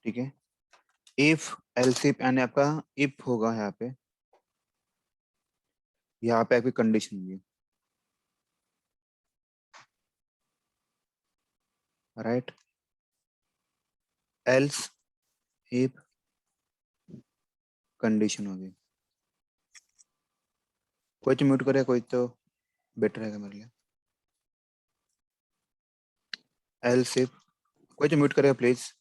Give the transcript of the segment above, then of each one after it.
ठीक है, if else if यानी आपका इफ होगा यहाँ पे आपकी कंडीशन होगी, राइट। एल्स इफ कंडीशन होगी। कोई तो म्यूट करे, कोई तो बेटर रहेगा मेरे लिए। एल्स इफ, कोई तो म्यूट करेगा प्लीज।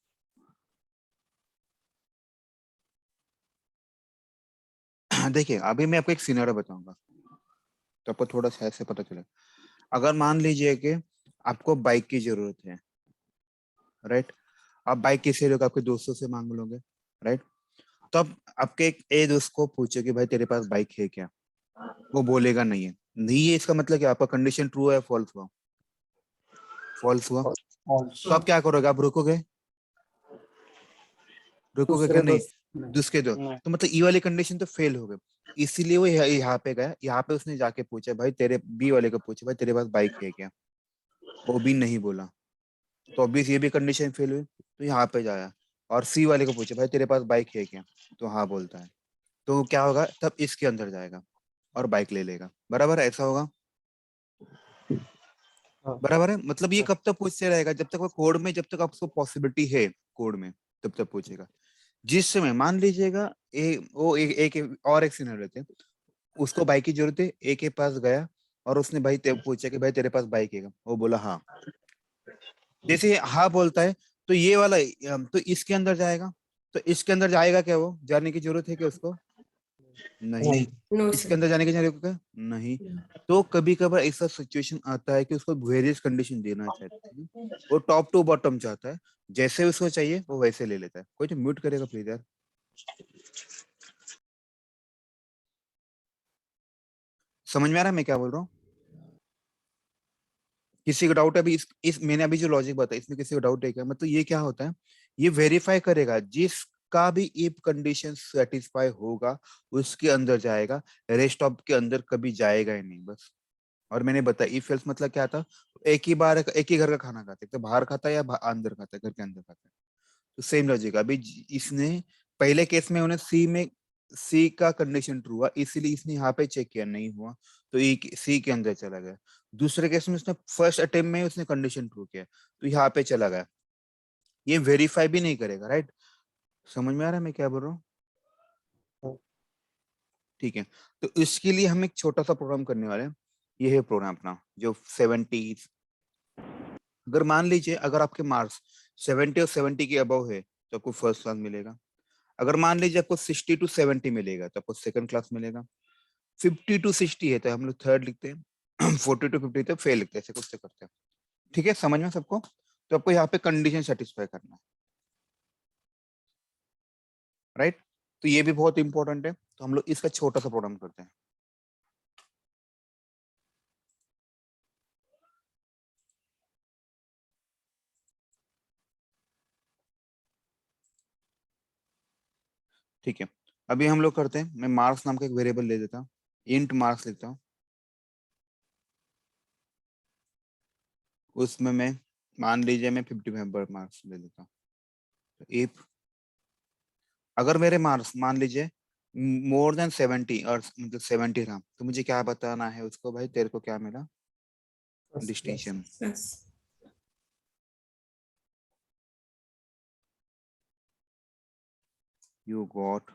देखिए अभी मैं आपको एक सिनेरियो बताऊंगा, तो आपको थोड़ा सा ऐसे पता चलेगा। अगर मान लीजिए कि आपको बाइक की जरूरत है, राइट। आप बाइक किसी लोग आपके दोस्तों से मांग लोगे, राइट। तो अब आपके एक दोस्त को पूछे कि भाई तेरे पास बाइक है क्या, वो बोलेगा नहीं है। नहीं है इसका मतलब कि आपका कंडीशन ट्रू है फॉल्स हुआ? फॉल्स हुआ। फॉल्स। तो आप क्या करोगे, आप रुकोगे? रुकोगे क्या? दूसरे नहीं। दोस्त नहीं। दूसरे दो, नहीं। तो मतलब ई वाली कंडीशन तो फेल हो गई। इसीलिए वो यहाँ पे गया, यहाँ पे उसने जाके पूछा भाई तेरे, बी वाले को पूछा भाई तेरे पास बाइक है क्या, वो भी नहीं बोला। तो अभी ये भी कंडीशन फेल हुई, तो यहाँ पे जाया और सी वाले को पूछे भाई तेरे पास बाइक है क्या, तो हाँ बोलता है। तो क्या होगा, तब इसके अंदर जाएगा और बाइक ले लेगा, बराबर है? ऐसा होगा, हाँ। बराबर है। मतलब ये कब तक पूछते रहेगा, जब तक वो कोड में, जब तक आपको पॉसिबिलिटी है कोड में, तब तक पूछेगा। जिस समय मान लीजिएगा वो और एक सिनेरियो लेते हैं, उसको बाइक की जरूरत है, ए के पास गया और उसने भाई पूछा कि भाई तेरे पास बाइक है क्या? वो बोला हाँ। जैसे ये हाँ बोलता है, तो ये वाला तो इसके अंदर जाएगा। तो इसके अंदर जाएगा क्या, वो जाने की जरूरत है क्या उसको? नहीं। नहीं। नो इसके सर। अंदर जाने की जरूरत है नहीं। तो कभी कभार ऐसा सिचुएशन आता है कि उसको वेरियस कंडीशन देना चाहते हैं, वो टॉप टू बॉटम चाहता है, जैसे उसको चाहिए वो वैसे ले लेता है। कोई तो म्यूट करेगा प्लीज यार। समझ में आ रहा है मैं क्या बोल रहा हूँ? किसी को डाउट है अभी इस मैंने अभी जो लॉजिक बताया इसमें किसी को डाउट है क्या? मतलब ये क्या होता है, ये वेरीफाई करेगा, जिसका भी इफ कंडीशन सेटिस्फाई होगा उसके अंदर जाएगा, रेस्ट ऑफ के अंदर कभी जाएगा ही नहीं, बस। और मैंने बताया इफ एल्स मतलब क्या था, एक ही बार एक ही घर का खाना खाते, तो बाहर खाता है या अंदर खाता है, घर के अंदर खाता है। तो सेम लॉजिक अभी इसने पहले केस में उन्हें सी का कंडीशन ट्रू हुआ, इसीलिए इसने यहाँ पे चेक किया, नहीं हुआ तो ई सी के अंदर चला गया। दूसरे केस में उसने फर्स्ट अटेम्प्ट में उसने कंडीशन ट्रू किया, तो यहाँ पे चला गया। ये वेरीफाई भी नहीं करेगा, राइट। समझ में आ रहा है मैं क्या बोल रहा हूँ? ठीक है। तो इसके लिए हम एक छोटा सा प्रोग्राम करने वाले हैं। ये है प्रोग्राम अपना जो 70, अगर मान लीजिए अगर आपके मार्क्स 70 और 70 के अबव है तो आपको फर्स्ट क्लास मिलेगा। अगर मान लीजिए आपको 60 to 70 मिलेगा तो आपको सेकंड क्लास मिलेगा। 50 to 60 है तो हम लोग थर्ड लिखते हैं। 40 to 50 तो फेल लिखते हैं, ऐसे कुछ तो करते हैं। ठीक है, समझ में सबको? तो आपको यहाँ पे कंडीशन सेटिस्फाई करना है, राइट। तो ये भी बहुत इंपॉर्टेंट है, तो हम लोग इसका छोटा सा प्रोग्राम करते हैं। ठीक है, अभी हम लोग करते हैं, मैं मार्क्स नाम का एक वेरिएबल ले देता हूँ, इंट मार्क्स लिखता हूँ। उसमें मैं मान लीजिए मैं 55 मार्क्स ले लेता हूँ। तो इफ अगर मेरे मार्क्स मान लीजिए मोर देन 70 और मतलब 70 रहा, तो मुझे क्या बताना है उसको, भाई तेरे को क्या मिला, फर्स्ट क्लास। डिस्टिंक्शन। बस। You got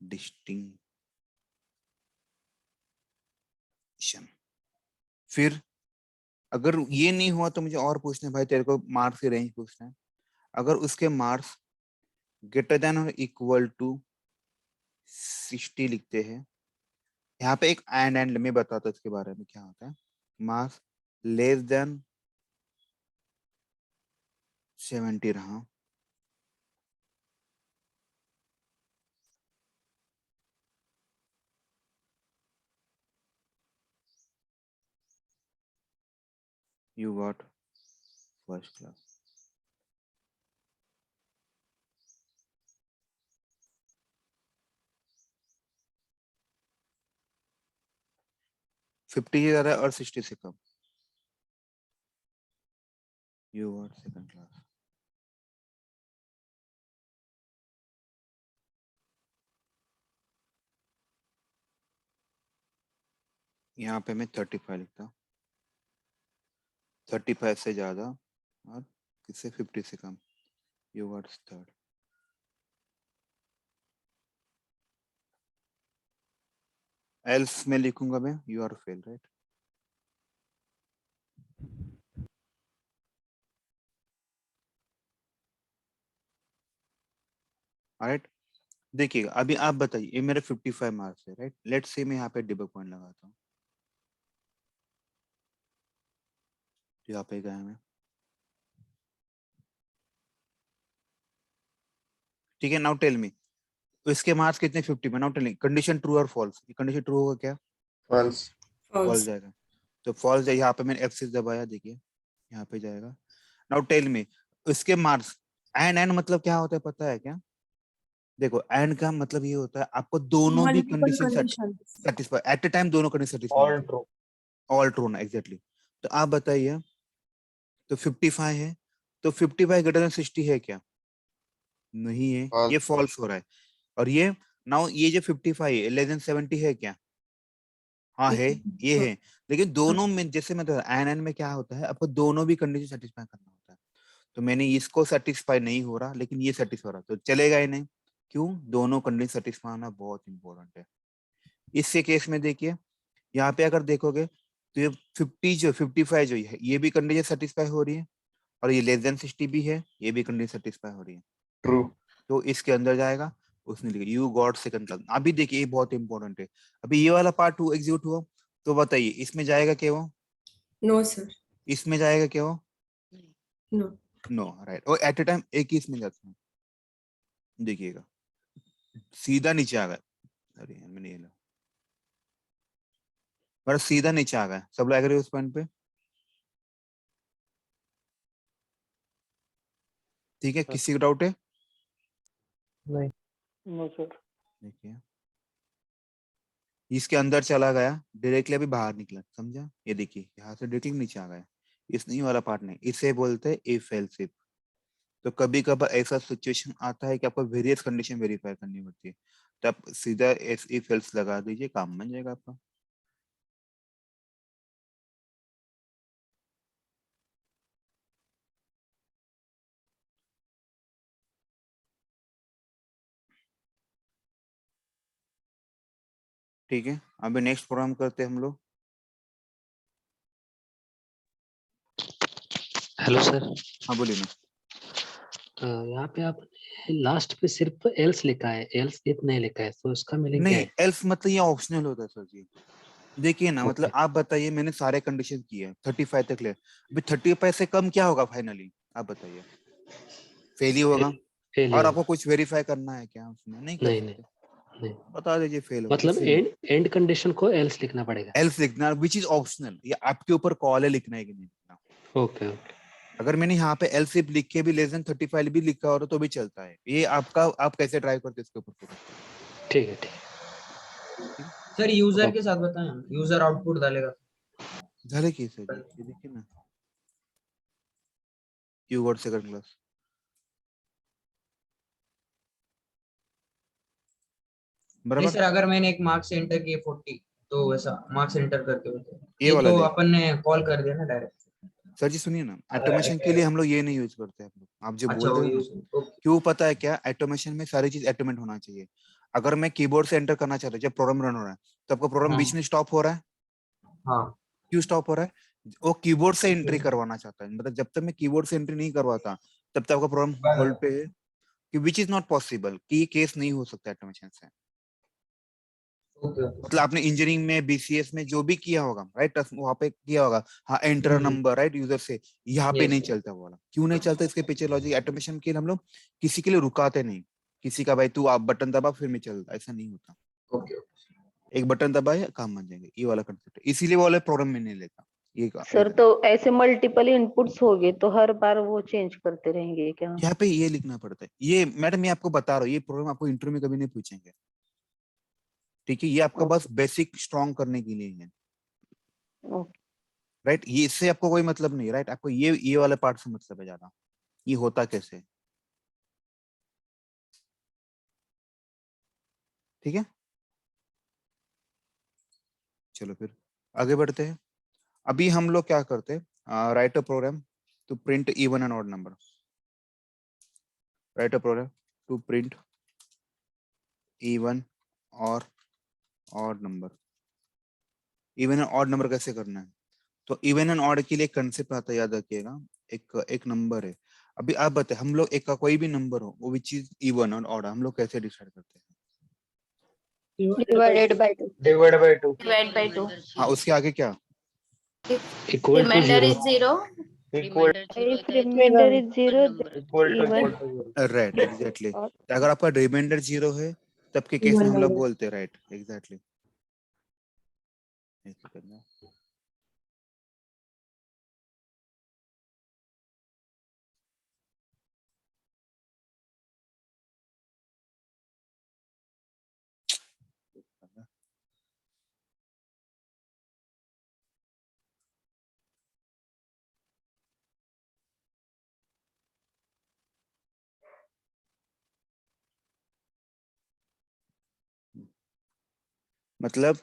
distinction. फिर अगर ये नहीं हुआ तो मुझे और पूछना है, भाई तेरे को मार्क्स की रेंज पूछना है। अगर उसके मार्क्स ग्रेटर देन और इक्वल टू 60 लिखते हैं, यहाँ पे एक एंड मैं बताता हूँ इसके बारे में क्या होता है। मार्क्स लेस देन 70 रहा, यू गॉट फर्स्ट क्लास। 50 से ज्यादा और 60 से कम, यू गॉट सेकंड क्लास। यहाँ पे मैं 35 लिखता हूँ, 35 से ज्यादा और किससे 50 से कम, यू गॉट थर्ड। एल्स में लिखूंगा मैं you are fail, right. Right, देखिएगा अभी आप बताइए, ये मेरे 55 मार्क्स है, राइट। लेट्स से मैं यहाँ पे डिबग पॉइंट लगाता हूँ, तो यहाँ पे गया मैं, ठीक है। नाउ टेल मी, तो इसके मार्क्स कितने 50 में, now tell me condition true और फॉल्स, कंडीशन ट्रू होगा क्या, फॉल्स। फॉल्स false, जाएगा। तो फॉल्स जाए, यहाँ पे मैंने F6 दबाया, देखिए यहाँ पे जाएगा। नाउ टेल मी इसके मार्क्स, एंड मतलब क्या होता है पता है क्या, देखो एंड का मतलब ये होता है आपको दोनों भी multiple condition conditions, satisfy at a time, दोनों कंडीशन सेटिस्फाई ऑल होनी ट्रू। चाहिए, ऑल ट्रू ना, एग्जैक्टली। तो आप बताइए, तो 55 है, तो 55 ग्रेटर देन 60 है क्या, नहीं है, ये फॉल्स। फॉल्स हो रहा है। और ये नाउ ये जो 55 है लेस देन 70 है क्या, हाँ है, ये हाँ, है। लेकिन दोनों हाँ, में जैसे मैं एन एन में क्या होता है, आपको दोनों भी कंडीशन सेटिस्फाई करना होता है। तो मैंने इसको सेटिस्फाई नहीं हो रहा, लेकिन ये सेटिस्फाई हो रहा, तो चलेगा ही नहीं। क्यों, दोनों कंडीशन सेटिस्फाई होना बहुत इंपॉर्टेंट है। इससे केस में देखिए, यहाँ पे अगर देखोगे तो ये 50 जो 55 जो है, ये भी कंडीशन सेटिस्फाई हो रही है, और ये लेस देन 60 भी है, ये भी कंडीशन सेटिस्फाई हो रही है। ट्रू। तो इसके अंदर जाएगा, उसने लिखा यू गॉट सेकंड क्लास। अभी देखिए ये बहुत इंपॉर्टेंट है, अभी ये वाला पार्ट 2 एग्जीक्यूट हुआ, तो बताइए इसमें जाएगा क्या वो, no sir, इसमें जाएगा क्या वो, no, नो, राइट। और एट ए टाइम एक ही इसमें जाता है, देखिएगा सीधा नीचे आ गया, अरे यार मैंने ये ला, बड़ा सीधा नीचे आ गया, सब लोग एग्री उस पॉइंट पे, ठीक है। किसी को डाउट है, नहीं। No sir. देखिए इसके अंदर चला गया, डायरेक्टली अभी बाहर निकला, समझा, ये देखिए यहाँ से डायरेक्टली नीचे आ गया, इस नहीं वाला पार्ट नहीं, इसे बोलते हैं इफ एल्स इफ। तो कभी कभार ऐसा सिचुएशन आता है कि आपको वेरियस कंडीशन वेरीफाई करनी पड़ती है, तो आप सीधा इफ एल्स लगा दीजिए, काम बन जाएगा आपका। ठीक है, अभी नेक्स्ट प्रोग्राम करते हैं हम लोग। Hello sir. हाँ बोलिए ना। यहाँ पे आप लास्ट पे सिर्फ एल्स लिखा है, एल्स इफ नहीं लिखा है, तो इसका मीनिंग क्या नहीं, है? एल्स मतलब ये ऑप्शनल होता है सर जी। देखिए ना, मतलब ओके। आप बताइए, मैंने सारे कंडीशन किए 35 तक ले, अभी 35 से कम क्या होगा फाइनली, आप बताइए, फेल ही होगा। फेल ही और आपको होगा। कुछ वेरीफाई करना है क्या उसमें, नहीं कर नहीं नहीं सकते, नहीं, बता दीजिए फेल होगा, मतलब इसीलिए एंड कंडीशन को एल्स लिखना पड़ेगा। एल्स लिखना विच इज ऑप्शनल, ये आपके ऊपर कॉल है लिखना है कि नहीं लिखना। Okay okay. अगर मैंने यहाँ पे एल्स इफ लिख के भी लेस देन 35 भी लिखा हो तो भी चलता है, ये आपका, आप कैसे ड्राइव करते हैं इसके ऊपर पूरा। ठीक है ठीक ठीक सर यूजर है। के साथ बताएं, यूजर आउटपुट डालेगा। है, झाले की सर जी, ये देखिए ना, कीवर्ड सेकंड क्लास, नहीं बराबर। सर, अगर मैंने एक मार्क्स एंटर किए 40, तो वैसा मार्क्स एंटर करके बताओ। ये ये वाला तो देखिए अपन ने कॉल कर दिया ना डायरेक्ट। सर जी, सुनिए ना, ऑटोमेशन के लिए हम लोग ये नहीं यूज करते हैं, हम लोग आप जो अच्छा, बोल वो रहे हो ना, यूज। ओके। क्यों पता है क्या, ऑटोमेशन में सारी चीज ऑटोमेट होना चाहिए। अगर मैं कीबोर्ड से एंटर करना चाहता हूँ, जब प्रोग्राम रन हो रहा है, तो आपका प्रोग्राम हाँ बीच में स्टॉप हो रहा है, हाँ। क्यों स्टॉप हो रहा है, वो कीबोर्ड से ओके। एंट्री करवाना चाहता है, मतलब जब तक मैं कीबोर्ड से एंट्री नहीं करवाता तब तक आपका प्रोग्राम होल्ड पे है, कि विच इज नॉट पॉसिबल, कि ये केस नहीं हो सकता ऑटोमेशन से। ओके। मतलब आपने इंजीनियरिंग में बीसीएस में जो भी किया होगा, राइट, वहां पे किया होगा, हाँ एंटर नंबर, राइट, यूजर से, यहाँ पे यस। नहीं चलता वो वाला, क्यों नहीं चलता, इसके पीछे लॉजिक, ऑटोमेशन के लिए हम लोग किसी के लिए रुकाते नहीं, किसी का भाई तू आप बटन दबा फिर मैं चलता, ऐसा नहीं होता, ओके। एक बटन दबाए काम बन जाएंगे, ये वाला कंसेप्ट है, इसीलिए वो वाले प्रोग्राम में नहीं लेता ये सर तो ऐसे मल्टीपल इनपुट्स हो गए तो हर बार वो चेंज करते रहेंगे क्या? यहाँ पे ये लिखना पड़ता है, ये मैडम ये आपको बता रहा हूँ, ये प्रोग्राम आपको इंटरव्यू में कभी नहीं पूछेंगे, ठीक है, ये आपका बस ओके बेसिक स्ट्रॉन्ग करने के लिए है, ओके। राइट, ये इससे आपको कोई मतलब नहीं, राइट, आपको ये वाले पार्ट से मतलब है ज्यादा, ये होता कैसे, ठीक है। चलो फिर आगे बढ़ते हैं। अभी हम लोग क्या करते हैं, write a program to print even and odd number. Write a program to print even और odd number. Even and odd number कैसे करना है? तो इवन एंड ऑड के लिए कंसेप्ट आता है, याद रखिएगा। एक नंबर है, अभी आप बताए हम लोग एक का कोई भी नंबर हो वो विच इज इवन और ऑड, हम लोग कैसे डिसाइड करते हैं? Divided by 2। Divided by 2. Divide by 2. हाँ, उसके आगे क्या? Equal to Remainder zero. is 0. Equal, if remainder is 0 equal to even equal to 0. Right, exactly. और अगर आपका रिमाइंडर 0 है तब के केस में हम लोग बोलते हैं राइट, एग्जैक्टली। मतलब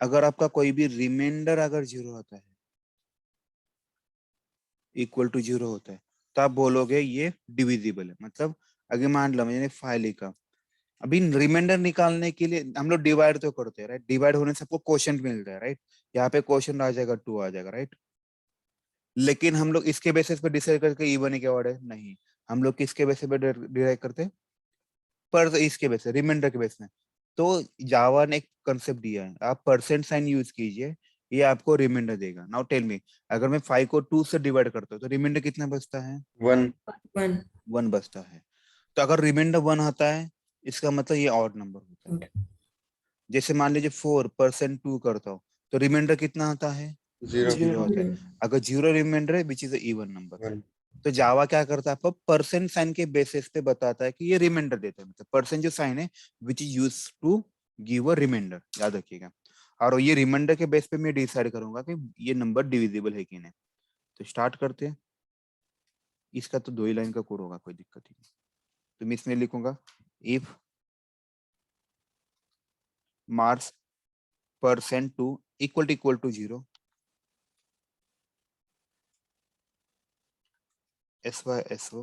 अगर आपका कोई भी रिमाइंडर अगर 0 होता है, इक्वल टू 0 होता है, तो आप बोलोगे ये डिविजिबल है। मतलब अगर मान लो मैंने 5 लिखा, अभी रिमाइंडर निकालने के लिए हम लोग डिवाइड तो करते हैं राइट, डिवाइड होने से आपको क्वोशंट मिलता है राइट, यहाँ पे क्वोशंट आ जाएगा 2 आ जाएगा राइट। लेकिन हम लोग इसके बेसिस पे डिसाइड करके इवन है क्या ऑड है, नहीं। हम लोग किसके बेसिस पे डिराइव करते हैं? पर इसके बेस रिमाइंडर के बेस में। तो जावा ने एक कंसेप्ट दिया है, आप परसेंट साइन यूज कीजिए, ये आपको रिमाइंडर देगा। नाउ टेल मी, अगर मैं 5 को 2 से डिवाइड करता हूँ तो रिमाइंडर कितना बचता है? 1. 1. 1 बचता है। तो अगर रिमाइंडर 1 आता है इसका मतलब ये ऑड नंबर होता है। जैसे मान लीजिए 4% 2 करता हूँ तो रिमाइंडर कितना आता है? 0. 0 आता है। अगर 0 रिमाइंडर है विच इज इवन नंबर। 1. तो जावा क्या करता है, आपको परसेंट साइन के बेसिस पे बताता है कि ये रिमाइंडर देता है। मतलब परसेंट जो साइन है which is use to give a remainder, याद रखिएगा। और ये रिमाइंडर के बेस पे मैं डिसाइड करूंगा कि ये नंबर डिविजिबल है कि नहीं। तो स्टार्ट करते हैं। इसका तो 2 ही लाइन का कोड होगा, कोई दिक्कत ही नहीं। तो मैं इसमें लिखूंगा if marks percent two equal to 0 SYSO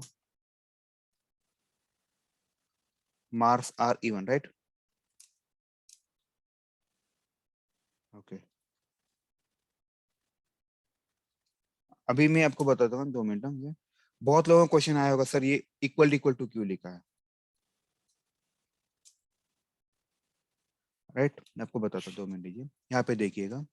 marks are even, right? Okay. अभी मैं आपको बताता हूँ 2 मिनट में। बहुत लोगों का क्वेश्चन आया होगा सर ये इक्वल टू क्यों लिखा है, राइट? मैं आपको बताता हूँ, 2 मिनट दीजिए। यहाँ पे देखिएगा,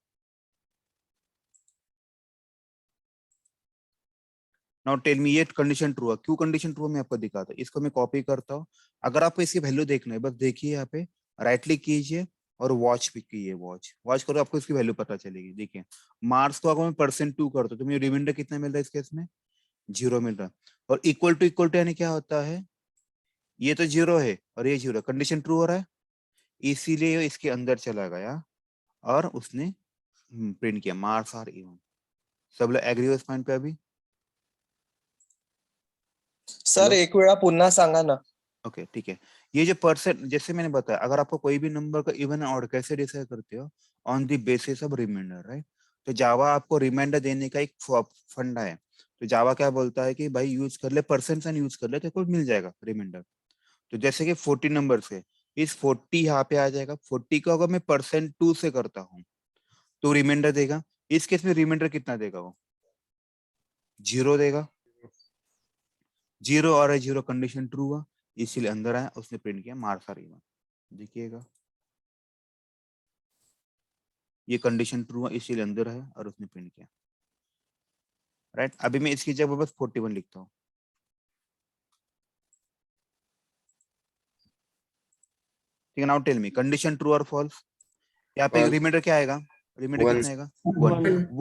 नाउ टेल मी ये कंडीशन ट्रू है, क्यों कंडीशन ट्रू है मैं आपको दिखाता हूँ। इसको मैं कॉपी करता हूँ। अगर आपको इसकी वैल्यू देखना है बस देखिए यहाँ पे, राइट क्लिक कीजिए और वॉच पिक कीजिए। वॉच करो, आपको इसकी वैल्यू पता चलेगी। देखिए मार्क्स को अगर मैं परसेंट 2 करता हूँ तो मुझे रिमाइंडर कितना मिल रहा है इस केस में? 0 मिल रहा है। और इक्वल टू यानी क्या होता है, ये तो 0 है और ये 0, कंडीशन ट्रू हो रहा है, इसीलिए इसके अंदर चला गया और उसने प्रिंट किया मार्क्स आर इवन। सब लोग एग्री हो इस पॉइंट पे अभी? सर एक वेळा पुन्हा सांगा ना. ओके ठीक है। ये जो परसेंट जैसे मैंने बताया, अगर आपको कोई भी नंबर का इवन ऑड कैसे डिसाइड करते हो? On the basis of remainder, right? तो जावा आपको रिमाइंडर देने का एक फंडा है। तो जावा क्या बोलता है कि भाई यूज कर ले, परसेंट साइन यूज कर ले तो मिल जाएगा रिमाइंडर। तो जैसे कि 40 नंबर से इस 40 यहाँ पे आ जाएगा। 40 को अगर मैं परसेंट 2 से करता हूँ तो रिमाइंडर देगा। इस केस में रिमाइंडर कितना देगा वो? 0 देगा। 0 और 0 कंडीशन ट्रू हुआ, इसीलिए अंदर आया, उसने प्रिंट किया मार्क्स आर इवन। देखिएगा ये कंडीशन ट्रू हुआ इसीलिए अंदर है और उसने प्रिंट किया, राइट? अभी मैं इसकी जगह बस 41 लिखता हूँ। ठीक है, now tell me condition true और फॉल्स। यहाँ पे False. रिमाइंडर क्या आएगा? रिमाइंडर 1. कितना आएगा?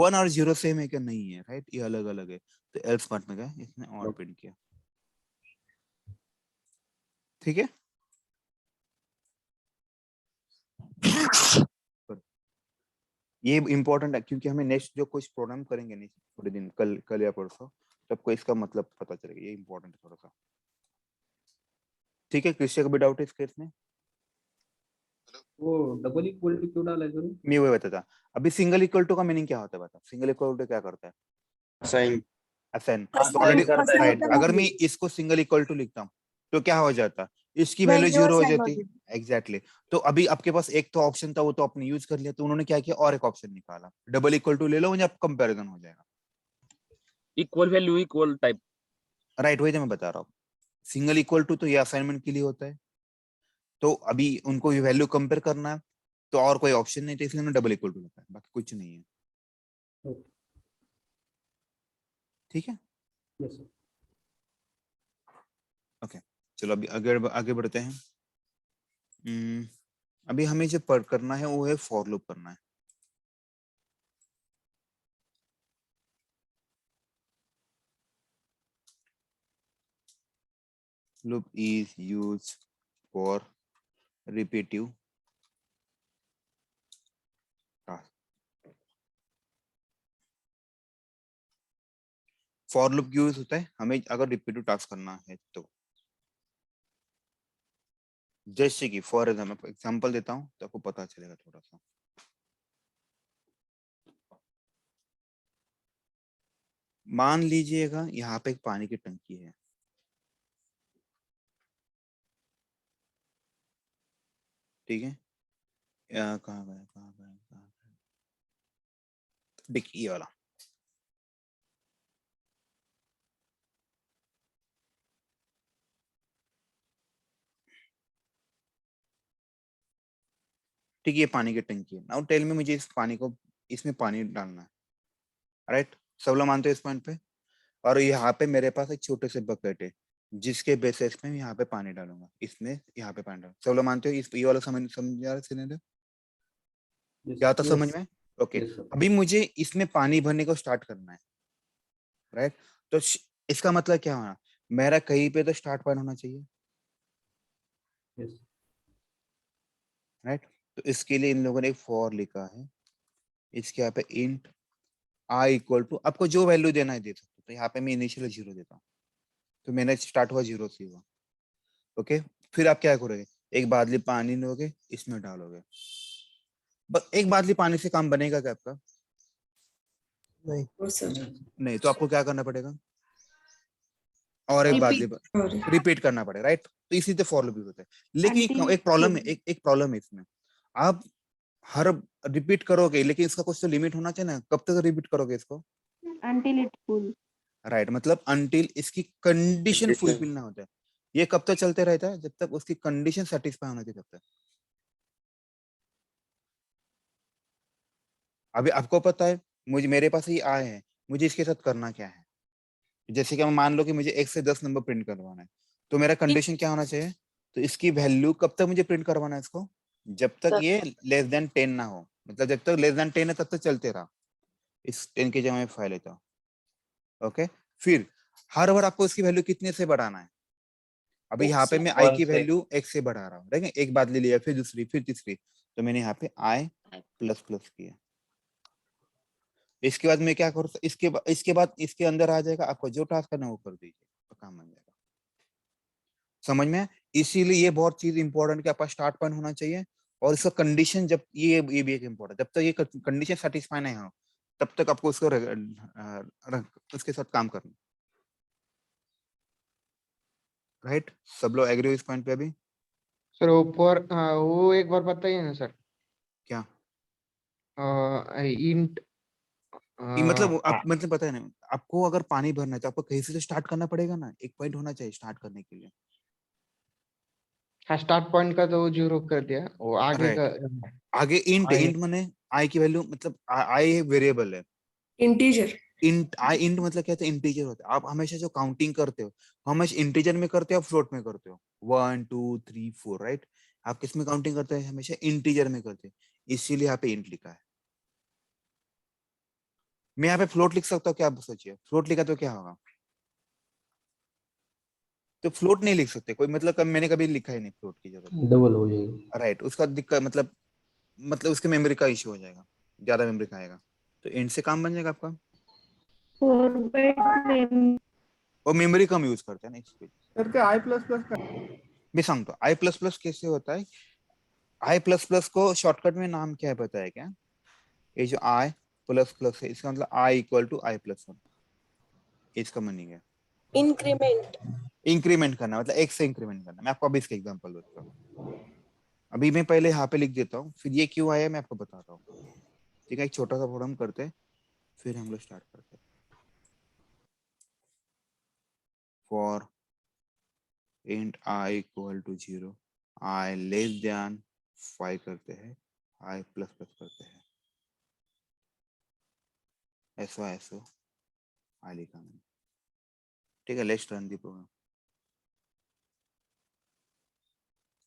1 और 0 सेम है क्या? नहीं है, राइट? ये अलग अलग है। तो एल्स पार्ट में गया, इसने और प्रिंट किया। ठीक है, ये इंपॉर्टेंट है क्योंकि हमें नेक्स्ट जो कुछ प्रोग्राम करेंगे नहीं थोड़े दिन, कल या परसों, तो आपको इसका मतलब पता चलेगा। ये इंपॉर्टेंट है थोड़ा सा। ठीक है, किसी का भी डाउट है इस केस में? वो डबल इक्वलिटी क्यों डाला है सर? मैं वही बताता। अभी सिंगल इक्वल टू का मीनिंग क्या होता है बता? सिंगल इक्वल टू क्या करता है? Sign assign. Assign तो ऑलरेडी करता है। राइट, होता है अगर ना। मैं इसको सिंगल इक्वल टू लिखता हूँ तो क्या हो जाता? इसकी वैल्यू Value 0 हो assign जाती। होगी। एग्जैक्टली तो अभी आपके पास एक तो ऑप्शन था, वो तो आपने यूज कर लिया, तो उन्होंने क्या किया और एक ऑप्शन निकाला, डबल इक्वल टू ले लो, मुझे आप कंपैरिजन हो जाएगा। Equal value equal type. Right, वही तो मैं बता रहा हूँ। सिंगल इक्वल टू तो ये असाइनमेंट के लिए होता है, तो अभी उनको ये वैल्यू कंपेयर करना है, तो और कोई ऑप्शन नहीं था, इसलिए उन्होंने डबल इक्वल टू लिखा है, बाकी कुछ नहीं है। ठीक है, यस सर। ओके चलो अभी आगे आगे बढ़ते हैं। अभी हमें जो पर करना है वो है फॉर लूप करना है। Loop is used for repetitive task. For loop use होता है हमें अगर रिपीटिव टास्क करना है तो। जैसे कि फॉर एग्जाम्पल देता हूँ तो आपको पता चलेगा थोड़ा सा। मान लीजिएगा यहाँ पे एक पानी की टंकी है, ठीक है, कहाँ गया, देखिए ये वाला। ठीक है, ये पानी की टंकी है। नाउ टेल में मुझे इस पानी को, इसमें पानी डालना है, राइट? सब लोग मानते हैं इस पॉइंट पे। और यहाँ पे मेरे पास एक छोटे से बकेट है जिसके बेसिस पे मैं यहाँ पे पानी डालूंगा, इसमें यहाँ पे पानी डालूंगा। सब लोग मानते हो इस ये वाला समझ समझ आ रहा सिनेरियो? क्या आता समझ में? Okay, yes sir. अभी मुझे इसमें पानी भरने को स्टार्ट करना है, राइट? तो इसका मतलब क्या होना, मेरा कहीं पे तो स्टार्ट पॉइंट होना चाहिए, यस राइट? तो इसके लिए इन लोगों ने एक फॉर लिखा है, इसके यहाँ पे इंट आई इक्वल टू, आपको जो वैल्यू देना है दे सकते हो। तो यहाँ पे मैं इनिशियल 0 देता हूँ, तो मैंने स्टार्ट हुआ 0 से हुआ। ओके, फिर आप क्या करोगे, एक बादली पानी लोगे, इसमें डालोगे। बस एक बादली पानी से काम बनेगा क्या आपका? No, sir. नहीं, तो आपको क्या करना पड़ेगा, और एक Repeat. बादली Sorry. रिपीट करना पड़ेगा, राइट? तो इसी से फॉर लूप होता है। लेकिन Until एक प्रॉब्लम है, full. एक प्रॉब्लम है इसमें। आप हर रिपीट करोगे, लेकिन इसका कुछ तो लिमिट होना चाहिए ना, कब तक रिपीट करोगे इसको? Until it full. राइट, मतलब अनटिल इसकी कंडीशन Condition. फुलफिल ना होता है। ये कब तक चलते रहता है? जब तक उसकी कंडीशन सेटिस्फाई होना चाहिए, तब तक। अभी आपको पता है, मुझे मेरे पास ये आए हैं, मुझे इसके साथ करना क्या है? जैसे कि मैं मान लो कि मुझे 1 से 10 नंबर प्रिंट करवाना है, तो मेरा कंडीशन क्या होना चाहिए? तो इसकी वैल्यू कब तक मुझे प्रिंट करवाना है इसको? जब तक ये लेस देन 10 ना हो, मतलब जब तक लेस देन 10 है तब तक चलते रहा। इस 10 की जगह मैं 5 लेता हूँ। ओके, फिर हर बार आपको इसकी वैल्यू कितने से बढ़ाना है? अभी यहाँ पे मैं आई की वैल्यू 1 से बढ़ा रहा हूँ, ठीक है? एक बादली लिया, फिर दूसरी, फिर तीसरी, तो मैंने यहाँ पे आई प्लस प्लस किया। इसके बाद मैं क्या करूँ, इसके बाद इसके अंदर आ जाएगा, आपको जो टास्क करना है वो कर दीजिए, तो काम बन जाएगा। समझ में? इसीलिए ये बहुत चीज इंपॉर्टेंट कि आपका स्टार्ट पॉइंट होना चाहिए, और इसका कंडीशन जब ये भी एक इम्पोर्टेंट, जब तक ये कंडीशन सेटिस्फाई नहीं हो तब तक आपको उसको उसके साथ काम करना, राइट? सब लोग एग्री हो इस पॉइंट पे अभी? सर वो एक बार बताइए ना सर। क्या इंट ये मतलब आप मतलब पता है ना, आपको अगर पानी भरना है तो आपको कहीं से तो स्टार्ट करना पड़ेगा ना, एक पॉइंट होना चाहिए स्टार्ट करने के लिए। हाँ, स्टार्ट पॉइंट का तो 0 कर दिया, वो आगे का आगे इंट आई माने आई की वैल्यू, मतलब आई वेरिएबल है। Integer. इंट मतलब क्या होता है? इंटीजर होता है। आप हमेशा जो काउंटिंग करते हो, हमेशा इंटीजर में करते हो, फ्लोट में करते हो, 1 2 3 4, राइट? आप किस में काउंटिंग करते हैं? हमेशा इंटीजर में करते हैं, इसीलिए यहाँ पे इंट लिखा है। मैं यहाँ पे फ्लोट लिख सकता हूँ क्या? आप सोचिए, फ्लोट लिखा तो क्या होगा? तो फ्लोट नहीं लिख सकते कोई, मतलब मैंने कभी लिखा ही नहीं फ्लोट की जरूरत, डबल हो जाएगा। राइट? उसका दिक्कत मतलब उसके मेमोरी का इश्यू हो जाएगा, ज्यादा मेमोरी खाएगा। तो इंट से काम बन जाएगा आपका, 4 name. और मेमोरी कम यूज करते हैं ना इसलिए। सर का आई प्लस प्लस का मैं सांगतो आई प्लस प्लस कैसे होता है, आई प्लस प्लस को शॉर्टकट में नाम क्या है पता है क्या? ये जो आई प्लस प्लस है इसका मतलब आई इक्वल टू आई प्लस 1, इसका मीनिंग है Increment. इंक्रीमेंट करना, मतलब एक से इंक्रीमेंट करना। मैं आपको अभी इसका एग्जांपल देता हूँ। अभी मैं पहले यहाँ पे लिख देता हूँ, फिर ये क्यों आया मैं आपको बताता हूँ। ठीक है, एक छोटा सा प्रोग्राम करते हैं फिर हम लोग स्टार्ट करते हैं। For int I equal to 0, I less than 5 करते हैं, आई प्लस प्लस करते हैं, ऐसो आई लिखा मैंने। ठीक है, लेट्स रन दी प्रोग्राम।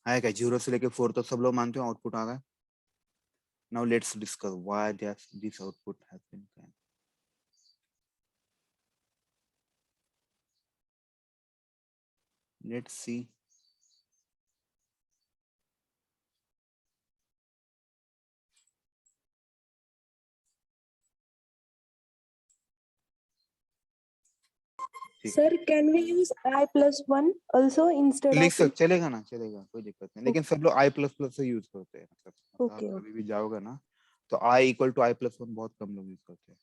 आया क्या? 0 से लेके 4 तक सब लोग मानते हो आउटपुट आ गया। Now let's discuss why this output has been came. Let's see. ठीक है, Sir, can we use I plus 1 also instead लिख of सक चलेगा ना, चलेगा, कोई दिक्कत नहीं, लेकिन सब लोग आई प्लस प्लस से यूज करते हैं। मतलब Okay, आप कभी भी जाओगे ना तो आई इक्वल टू आई प्लस 1 बहुत कम लोग यूज करते हैं।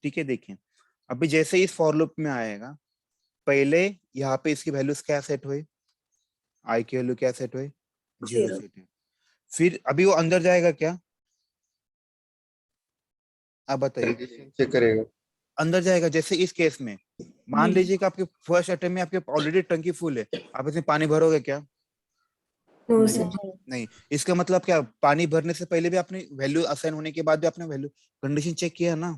ठीक है, देखिए अभी जैसे इस फॉर लूप में आएगा, पहले यहाँ पे इसकी वैल्यूज क्या सेट हुई, आई की वैल्यू क्या सेट हुई, 0 0. सेट है। फिर अभी वो अंदर जाएगा क्या, आप बताइए। चेक करेगा। अंदर जाएगा, जैसे इस केस में मान हम्म। लीजिए कि आपके फर्स्ट अटेम्प्ट में आपके ऑलरेडी टंकी फुल है, आप इसमें पानी भरोगे क्या? No, नहीं। sir. नहीं। इसका मतलब क्या, पानी भरने से पहले भी आपने वैल्यू असाइन होने के बाद भी आपने वैल्यू कंडीशन चेक किया ना।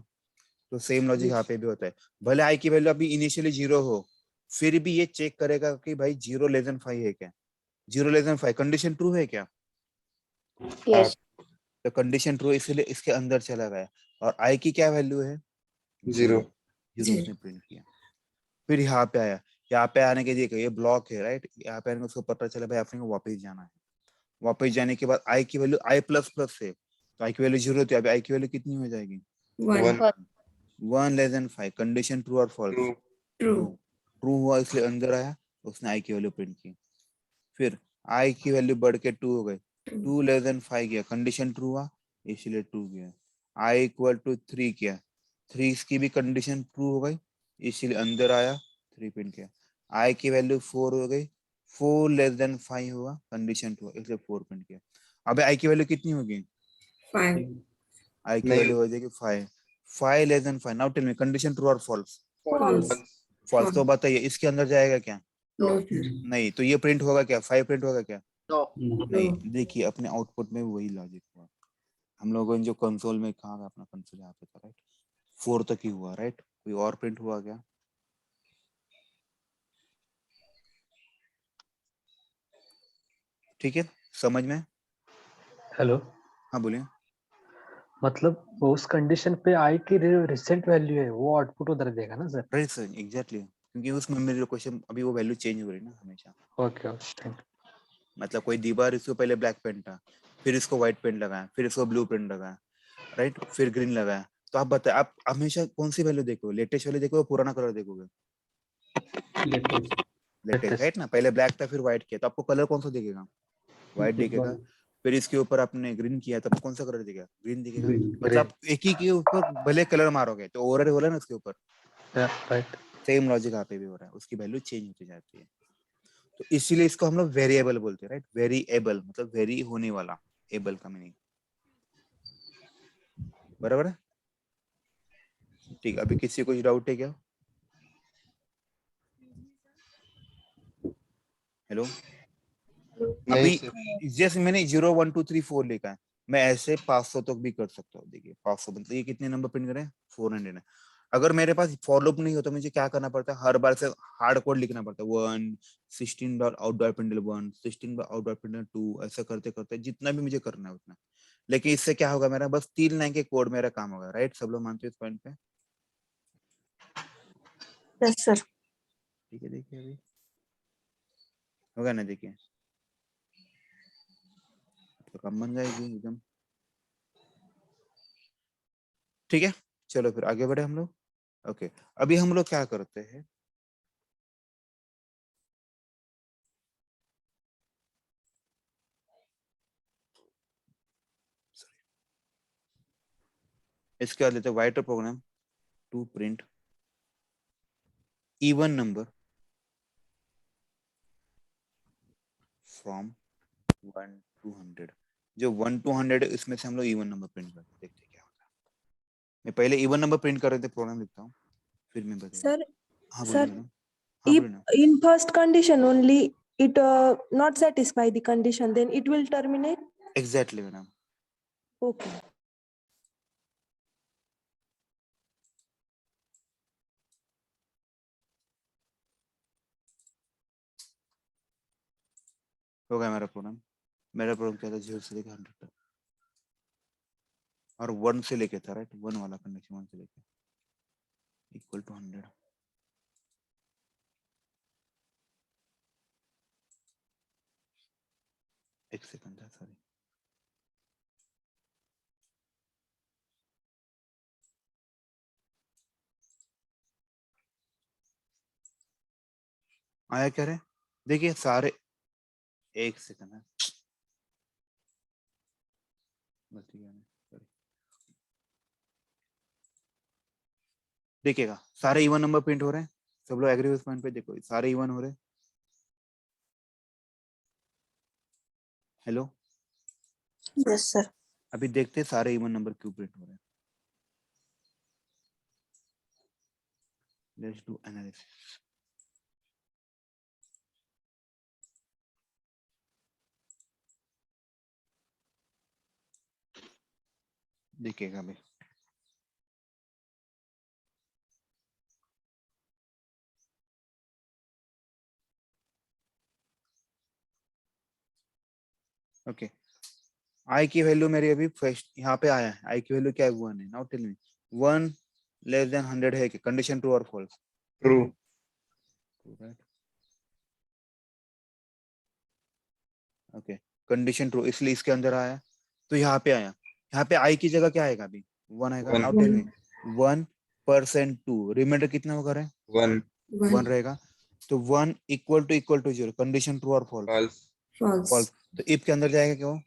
तो सेम लॉजिक यहाँ पे भी होता है। भले आई की वैल्यू अभी इनिशियली 0 हो, फिर भी ये चेक करेगा कि भाई 0 लेस देन 5 है क्या, 0 लेस देन 5 कंडीशन ट्रू है क्या? यस तो कंडीशन ट्रू, इसलिए इसके अंदर चला गया। और आई की क्या वैल्यू है? 0. 0 उसने प्रिंट किया। फिर यहाँ पे आया, यहाँ पे आने के लिए ये ब्लॉक है राइट, यहाँ पे आने को उसको पता चला भाई आपने को वापस जाना है। वापस जाने के बाद आई की वैल्यू आई प्लस प्लस है, तो आई की वैल्यू 0 थी, अभी आई की वैल्यू कितनी हो जाएगी? 1. 1 लेस देन 5। कंडीशन ट्रू और फॉल्स? True. True. ट्रू हुआ, इसलिए अंदर आया, उसने आई की वैल्यू प्रिंट की। फिर आई की वैल्यू बढ़ के 2 हो गई, 2 लेस देन 5 किया, कंडीशन ट्रू हुआ इसलिए 2 किया। आई इक्वल टू 3 किया, 3 की भी कंडीशन ट्रू हो गई इसलिए अंदर आया, 3 प्रिंट किया। आई की वैल्यू 4 हो गई, 4 लेस देन 5 हुआ, कंडीशन ट्रू इसलिए 4 प्रिंट किया। अब आई की वैल्यू कितनी होगी? 5. आई की नहीं। वैल्यू हो जाएगी 5, 5 less than 5। Now tell me condition true और फॉल्स? False. फॉल्स। तो बताइए इसके अंदर जाएगा क्या? No, sir. नहीं। तो ये प्रिंट होगा क्या? 5 प्रिंट होगा क्या? नहीं। नहीं। देखिए अपने आउटपुट में वही लॉजिक हुआ। हम लोगों ने जो कंसोल में कहा अपना कंसोल यहाँ पे था राइट, 4 तक ही हुआ राइट, कोई और प्रिंट हुआ क्या? ठीक है, समझ में? हेलो, हाँ बोलिए। मतलब वो उस कंडीशन पे आई की रिसेंट वैल्यू है वो आउटपुट उधर देगा ना सर? राइट सर, एग्जैक्टली, क्योंकि उस मेमोरी लोकेशन अभी वो वैल्यू चेंज हो रही है ना हमेशा। ओके ओके, थैंक मतलब कोई दीवार, इसको पहले ब्लैक पेंट था, फिर इसको व्हाइट पेंट लगाया, फिर इसको ब्लू पेंट लगाया राइट, फिर ग्रीन लगाया। तो आप बताए आप हमेशा कौन सी वैल्यू देखोगे, लेटेस्ट वाली देखोगे, पुराना कलर देखोगे? लेटेस्ट। लेटेस्ट राइट ना, पहले ब्लैक था फिर व्हाइट किया, तो आपको कलर कौन सा दिखेगा? व्हाइट दिखेगा। फिर इसके ऊपर आपने ग्रीन किया तब कौन सा कलर दिखेगा? ग्रीन दिखेगा। Green. मतलब आप एक ही के ऊपर भले कलर मारोगे तो ओवरऑल होला ना उसके ऊपर, राइट। सेम लॉजिक यहाँ पे भी हो रहा है, उसकी वैल्यू चेंज होती जाती है। तो इसीलिए इसको हम लोग वेरिएबल बोलते हैं राइट, वेरिएबल मतलब वेरी होने वाला, एबल का मीनिंग, बराबर है? ठीक, अभी किसी को कुछ डाउट है क्या? हेलो, नहीं अभी sir. जैसे मैंने 0 1 2 3 4 लिखा है, मैं ऐसे 500 तक भी कर सकता हूँ। देखिए 500 मतलब ये कितने नंबर प्रिंट करें? 400 है। अगर मेरे पास फॉर लूप नहीं होता, मुझे क्या करना पड़ता है? हर बार से हार्ड कोड लिखना पड़ता है, 1 16 डॉट आउटडोर प्रिंटल 1 16 डॉट आउटडोर प्रिंटल 2, ऐसा करते करते जितना भी मुझे करना है उतना। लेकिन इससे क्या होगा, मेरा बस 3 लाइन के कोड मेरा काम होगा राइट। सब लोग मानते हो इस पॉइंट पे? Yes, sir. ठीक है, देखिए अभी होगा ना, देखिए तो काम बन जाएगी एकदम। ठीक है, चलो फिर आगे बढ़े हम लोग। ओके, अभी हम लोग क्या करते हैं, इसके बाद लेते हैं वाइटर program to print even number from 1 to 100। जो 1 to 100 है इसमें से हम लोग इवन नंबर प्रिंट करते हैं, देखते हैं क्या होता है। मैं पहले इवन नंबर प्रिंट कर रहे थे, प्रोग्राम लिखता हूँ फिर मैं बताऊंगा। Sir, हाँ sir, बोलिए मैडम। हाँ if बोलिए ना। in first condition only it not satisfy the condition, then it will terminate. Exactly madam. Okay. हो गया मेरा प्रोग्राम। मेरा प्रोग्राम क्या था, 0 से लेकर 100 तक और 1 से लेके था, राइट, 1 वाला कंडीशन 1 से लेके इक्वल टू 100। एक सेकंड था, सॉरी। आया क्या रे, देखिए सारे, एक सेकंड है, गलती किया मैंने, sorry। देखिएगा सारे इवन नंबर प्रिंट हो रहे हैं, सब लोग एग्री उस पॉइंट पे, देखो सारे इवन हो रहे हैं। Hello, Yes, sir. अभी देखते हैं सारे इवन नंबर क्यों प्रिंट हो रहे हैं। Let's do analysis. देखिएगा अभी, ओके। आई की वैल्यू मेरी अभी फर्स्ट यहाँ पे आया है, आई की वैल्यू क्या है, 1 है। Now tell me 1 less than 100 है कि कंडीशन ट्रू और false? True. Okay, condition true, इसलिए इसके अंदर आया। तो यहाँ पे आया, यहाँ पे आई की जगह क्या आएगा अभी, 1 आएगा। One. Now tell me 1% 2, remainder कितना होगा रे, 1 1 रहेगा। तो 1 इक्वल टू 0, कंडीशन ट्रू और फॉल्स? फॉल्स। False. फॉल्स। तो इफ के अंदर जाएगा क्यों,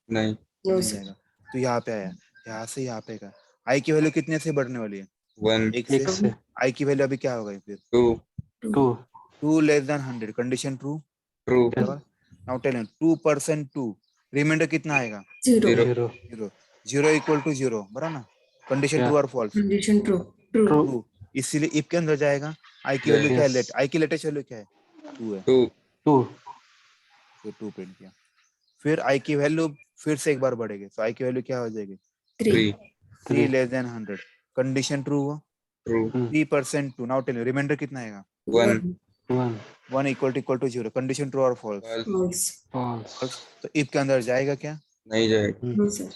नहीं। No, नहीं sir. जाएगा। तो यहाँ पे आया, यहाँ से यहाँ पे का आई की वैल्यू कितने से बढ़ने वाली है, 1 एक एक से। से आई की वैल्यू अभी क्या होगा फिर, 2 2 2 less than 100, condition true. True. Now tell 2% 2, remainder कितना आएगा, Zero. 0 0। 0 इक्वल टू 0, बराबर ना। Condition Yeah. ट्रू और false? Condition true. True. True. True. इसीलिए इफ के अंदर जाएगा, आई की वैल्यू क्या है, Yes. लेट, आई की लेटेस्ट वैल्यू क्या है, 2 है। 2 2 फिर 2 प्रिंट किया, फिर आई की वैल्यू फिर से एक बार बढ़ेगी, तो आई की वैल्यू क्या हो जाएगी, 3 3 लेस देन 100, कंडीशन ट्रू हुआ। ट्रू। 3% 2, नाउ टेल रिमाइंडर कितना आएगा, 1 1 1 इक्वल टू 0, कंडीशन ट्रू और फॉल्स? फॉल्स। False. false तो इफ के अंदर जाएगा क्या, नहीं जाएगा। No, sir.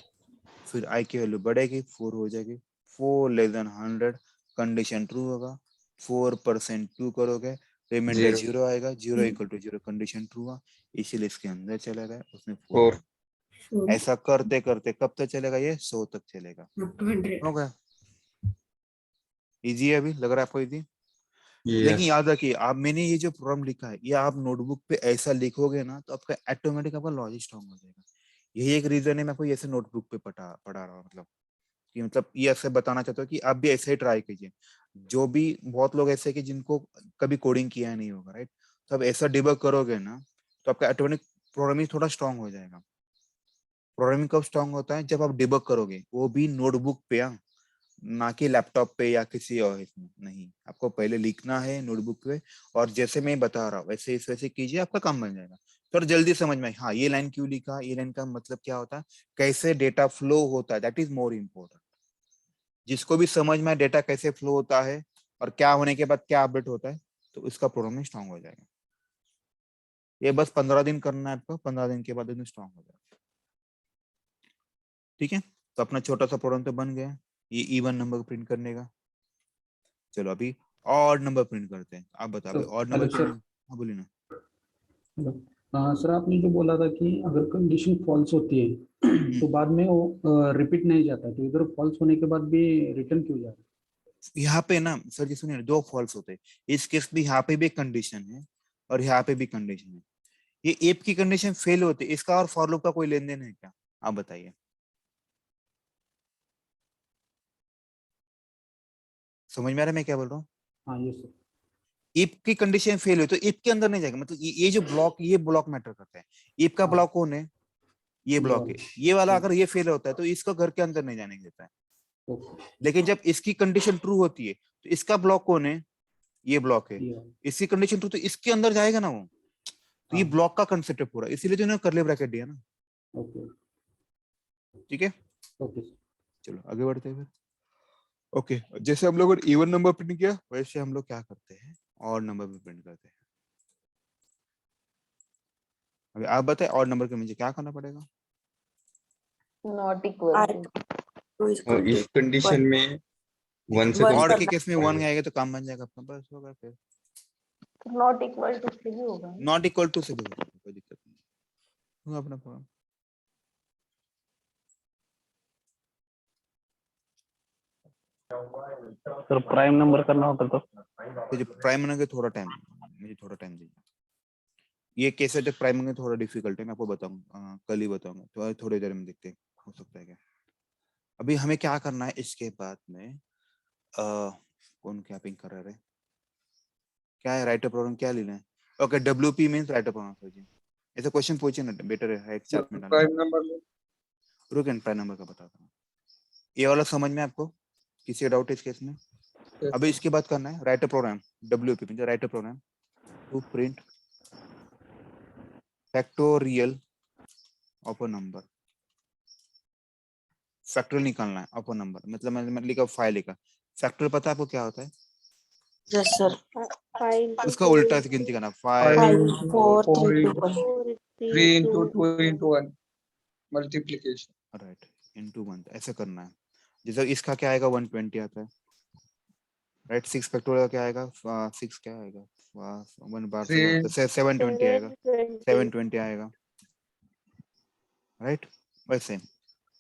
फिर आई की वैल्यू बढ़ेगी, 4 हो जाएगी। 4 लेस देन 100, कंडीशन ट्रू होगा। 4% 2 करोगे, रिमाइंडर Zero. 0 आएगा। 0 इक्वल टू 0, कंडीशन ट्रू हुआ, इसीलिए इसके अंदर चला गया, उसने 4 Four. ऐसा करते करते कब तक चलेगा, ये 100 तक चलेगा। Up to 100. हो गया, इजी है, अभी लग रहा है आपको इजी। लेकिन यस। याद रखिए, आप, मैंने ये जो प्रोग्राम लिखा है, ये आप नोटबुक पे ऐसा लिखोगे ना, तो आपका ऑटोमेटिक आपका लॉजिक स्ट्रांग हो जाएगा। यही एक रीजन है मैं आपको ऐसे नोटबुक पे पढ़ा रहा हूँ, मतलब कि मतलब ये ऐसे बताना चाहता हूँ कि आप भी ऐसे ही ट्राई कीजिए। जो भी बहुत लोग ऐसे कि जिनको कभी कोडिंग किया नहीं होगा, राइट, तो आप ऐसा डिबग करोगे ना, तो आपका ऑटोमेटिक प्रोग्रामिंग थोड़ा स्ट्रांग हो जाएगा। प्रोग्रामिंग कब स्ट्रांग होता है, जब आप डिबग करोगे, वो भी नोटबुक पे, ना कि लैपटॉप पे या किसी और इसमें नहीं। आपको पहले लिखना है नोटबुक पे, और जैसे मैं बता रहा हूँ वैसे इस वैसे कीजिए, आपका काम बन जाएगा। थोड़ा जल्दी समझ में, हाँ ये लाइन क्यों लिखा, ये लाइन का मतलब क्या होता है, कैसे डेटा फ्लो होता है, दैट इज मोर इम्पोर्टेंट। जिसको भी समझ में डेटा कैसे फ्लो होता है और क्या होने के बाद क्या अपडेट होता है, तो इसका प्रोग्रामिंग स्ट्रांग हो जाएगा। ये बस 15 दिन करना है आपको, 15 दिन के बाद इसमें स्ट्रांग हो जाएगा। ठीक है, तो अपना छोटा सा प्रोग्राम तो बन गया, ये इवन नंबर प्रिंट करने का। चलो अभी ऑड नंबर प्रिंट करते हैं। आप बताओ ऑड नंबर हेलो सर। हाँ बोलिए ना। हेलो सर, आपने जो बोला था कि अगर कंडीशन फॉल्स होती है तो बाद में वो रिपीट नहीं जाता, तो इधर फॉल्स होने के बाद भी रिटर्न क्यों जा रहा है? यहाँ पे ना सर जी सुनिए, 2 फॉल्स होते हैं। इस केस में यहाँ पे भी कंडीशन है और यहाँ पे भी कंडीशन है। ये इफ की कंडीशन फेल होती है, इसका और फॉर लूप का कोई लेन देन है क्या, आप बताइए। समझ में आ रहा है मैं क्या बोल रहा हूँ? हाँ ये सर। इफ की कंडीशन फेल हुई तो इफ के अंदर नहीं जाएगा, मतलब ये जो ब्लॉक, ये ब्लॉक मैटर करता है। इफ का हाँ। ब्लॉक कौन है? ये ब्लॉक है। वाला। ये वाला हाँ। अगर ये फेल होता है तो इसको घर के अंदर नहीं जाने देता है। ओके। लेकिन जब इसकी कंडीशन ट्रू होती है तो इसका ब्लॉक कौन है? ये ब्लॉक है। ये वाला। इसकी कंडीशन ट्रू तो इसके अंदर जाएगा ना वो। तो ये हाँ। ब्लॉक का कंसेप्ट है पूरा, इसीलिए तो इन्होंने कर्ली ब्रैकेट दिया ना। ओके। ठीक है, ओके सर। चलो आगे बढ़ते हैं फिर। ओके, जैसे हम लोगों ने इवन नंबर प्रिंट किया वैसे हम लोग क्या करते हैं, ऑड नंबर भी प्रिंट करते हैं। अभी आप बताएं ऑड नंबर के मुझे क्या करना पड़ेगा? Not equal I to. two is equal if to condition में 1 से One ऑड करना के केस में 1 आएगा तो काम बन जाएगा अपना, बस होगा फिर। नॉट इक्वल टू से भी होगा। नॉट इक्वल टू से भी हो जाएगा, कोई दिक्कत नहीं होगा अपना प्रॉब्लम। सर प्राइम नंबर करना होता तो मुझे प्राइम बनने के थोड़ा टाइम, मुझे थोड़ा टाइम दीजिए। ये कैसे तक प्राइम बनने थोड़ा डिफिकल्ट है, मैं आपको बताऊंगा, कल ही बताऊंगा, तो थोड़ी देर में देखते हैं हो सकता है क्या। अभी हमें क्या करना है इसके बाद में, कौन क्या पिंग कर रहा है, क्या है राइट प्रोग्राम क्या लेना है? Okay, WP means write program sir ji. ऐसा क्वेश्चन पूछे ना, बेटर है एक चैट में डालना। प्राइम नंबर रुक प्राइम नंबर का बताता हूँ। ये वाला समझ में आपको किसी डाउट है इस केस में? अभी इसके बाद करना है write program, WP means write program to print factorial of a number. Factorial निकालना है ऑफ अ नंबर, मतलब मैंने लिखा 5 लिखा। फैक्टोरियल पता है आपको क्या होता है? yes sir. 5 उसका उल्टा से गिनती करना, 5 5 4 3 2 1 3 into 2 into 1 multiplication right into 1 ऐसे करना है। जैसे इसका क्या आएगा 120 आता है, राइट। 6 फैक्टोरियल क्या आएगा, 6 क्या आएगा 1 बार से 1 तो 720 आएगा, 720 आएगा, राइट। वैसे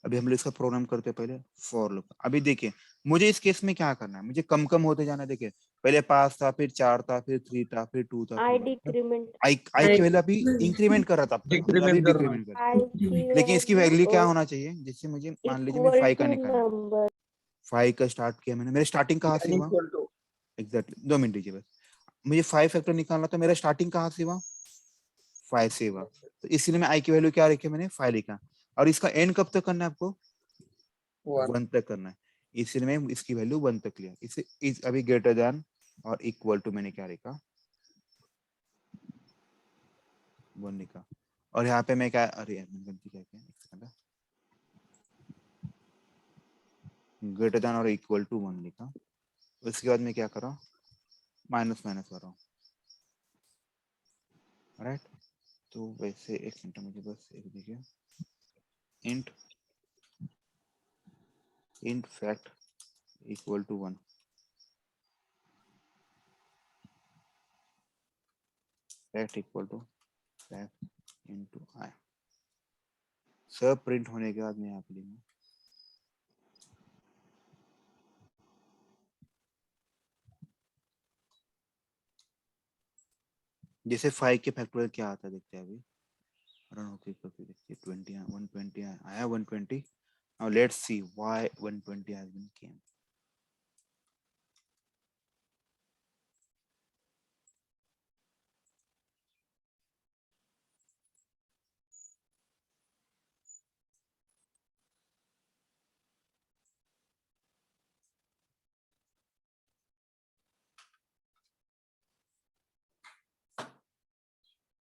अभी हम लोग इसका प्रोग्राम करते हैं पहले फॉर लूप। अभी देखिए मुझे इस केस में क्या करना है, मुझे कम कम होते जाना है। देखिए पहले 5 था, फिर 4 था, फिर 3 था, फिर 2 था, आई फिर 1 था। डिक्रीमेंट आई की वैल्यू अभी इंक्रीमेंट कर रहा था, अभी Decrement कर रहा डिक्रीमेंट कर रहा है। आई की लेकिन इसकी वैल्यू क्या होना चाहिए, जैसे मुझे मान लीजिए मैं 5 का निकालना है, नंबर 5 का स्टार्ट किया मैंने, मेरे स्टार्टिंग कहाँ से हुआ equal to एग्जैक्टली 2 मिनट दीजिए बस। मुझे 5 फैक्टर निकालना था, मेरा स्टार्टिंग कहाँ से हुआ 5 से हुआ, तो इसलिए मैं आई की वैल्यू क्या रखी मैंने 5 लिखा। और इसका एंड कब तक करना है आपको 1 तक करना है, इसलिए मैं इसकी वैल्यू 1 तक लिया। इसे अभी ग्रेटर देन और इक्वल टू मैंने क्या लिखा 1 लिखा। और यहाँ पे मैं क्या, अरे गलती क्या किया, एक सेकंड, ग्रेटर देन और इक्वल टू 1 लिखा। उसके बाद मैं क्या कर रहा हूँ माइनस माइनस कर रहा हूँ, राइट। तो वैसे एक मिनट मुझे बस एक देखिए, int fact equal to 1, fact equal to fact into I। सब प्रिंट होने के बाद मैं यहाँ पे लिखूंगा जैसे 5 के फैक्टोरियल क्या आता है देखते हैं अभी। रन होके करके देखिए 20 120 आया 120। Now let's see why 120 has been came।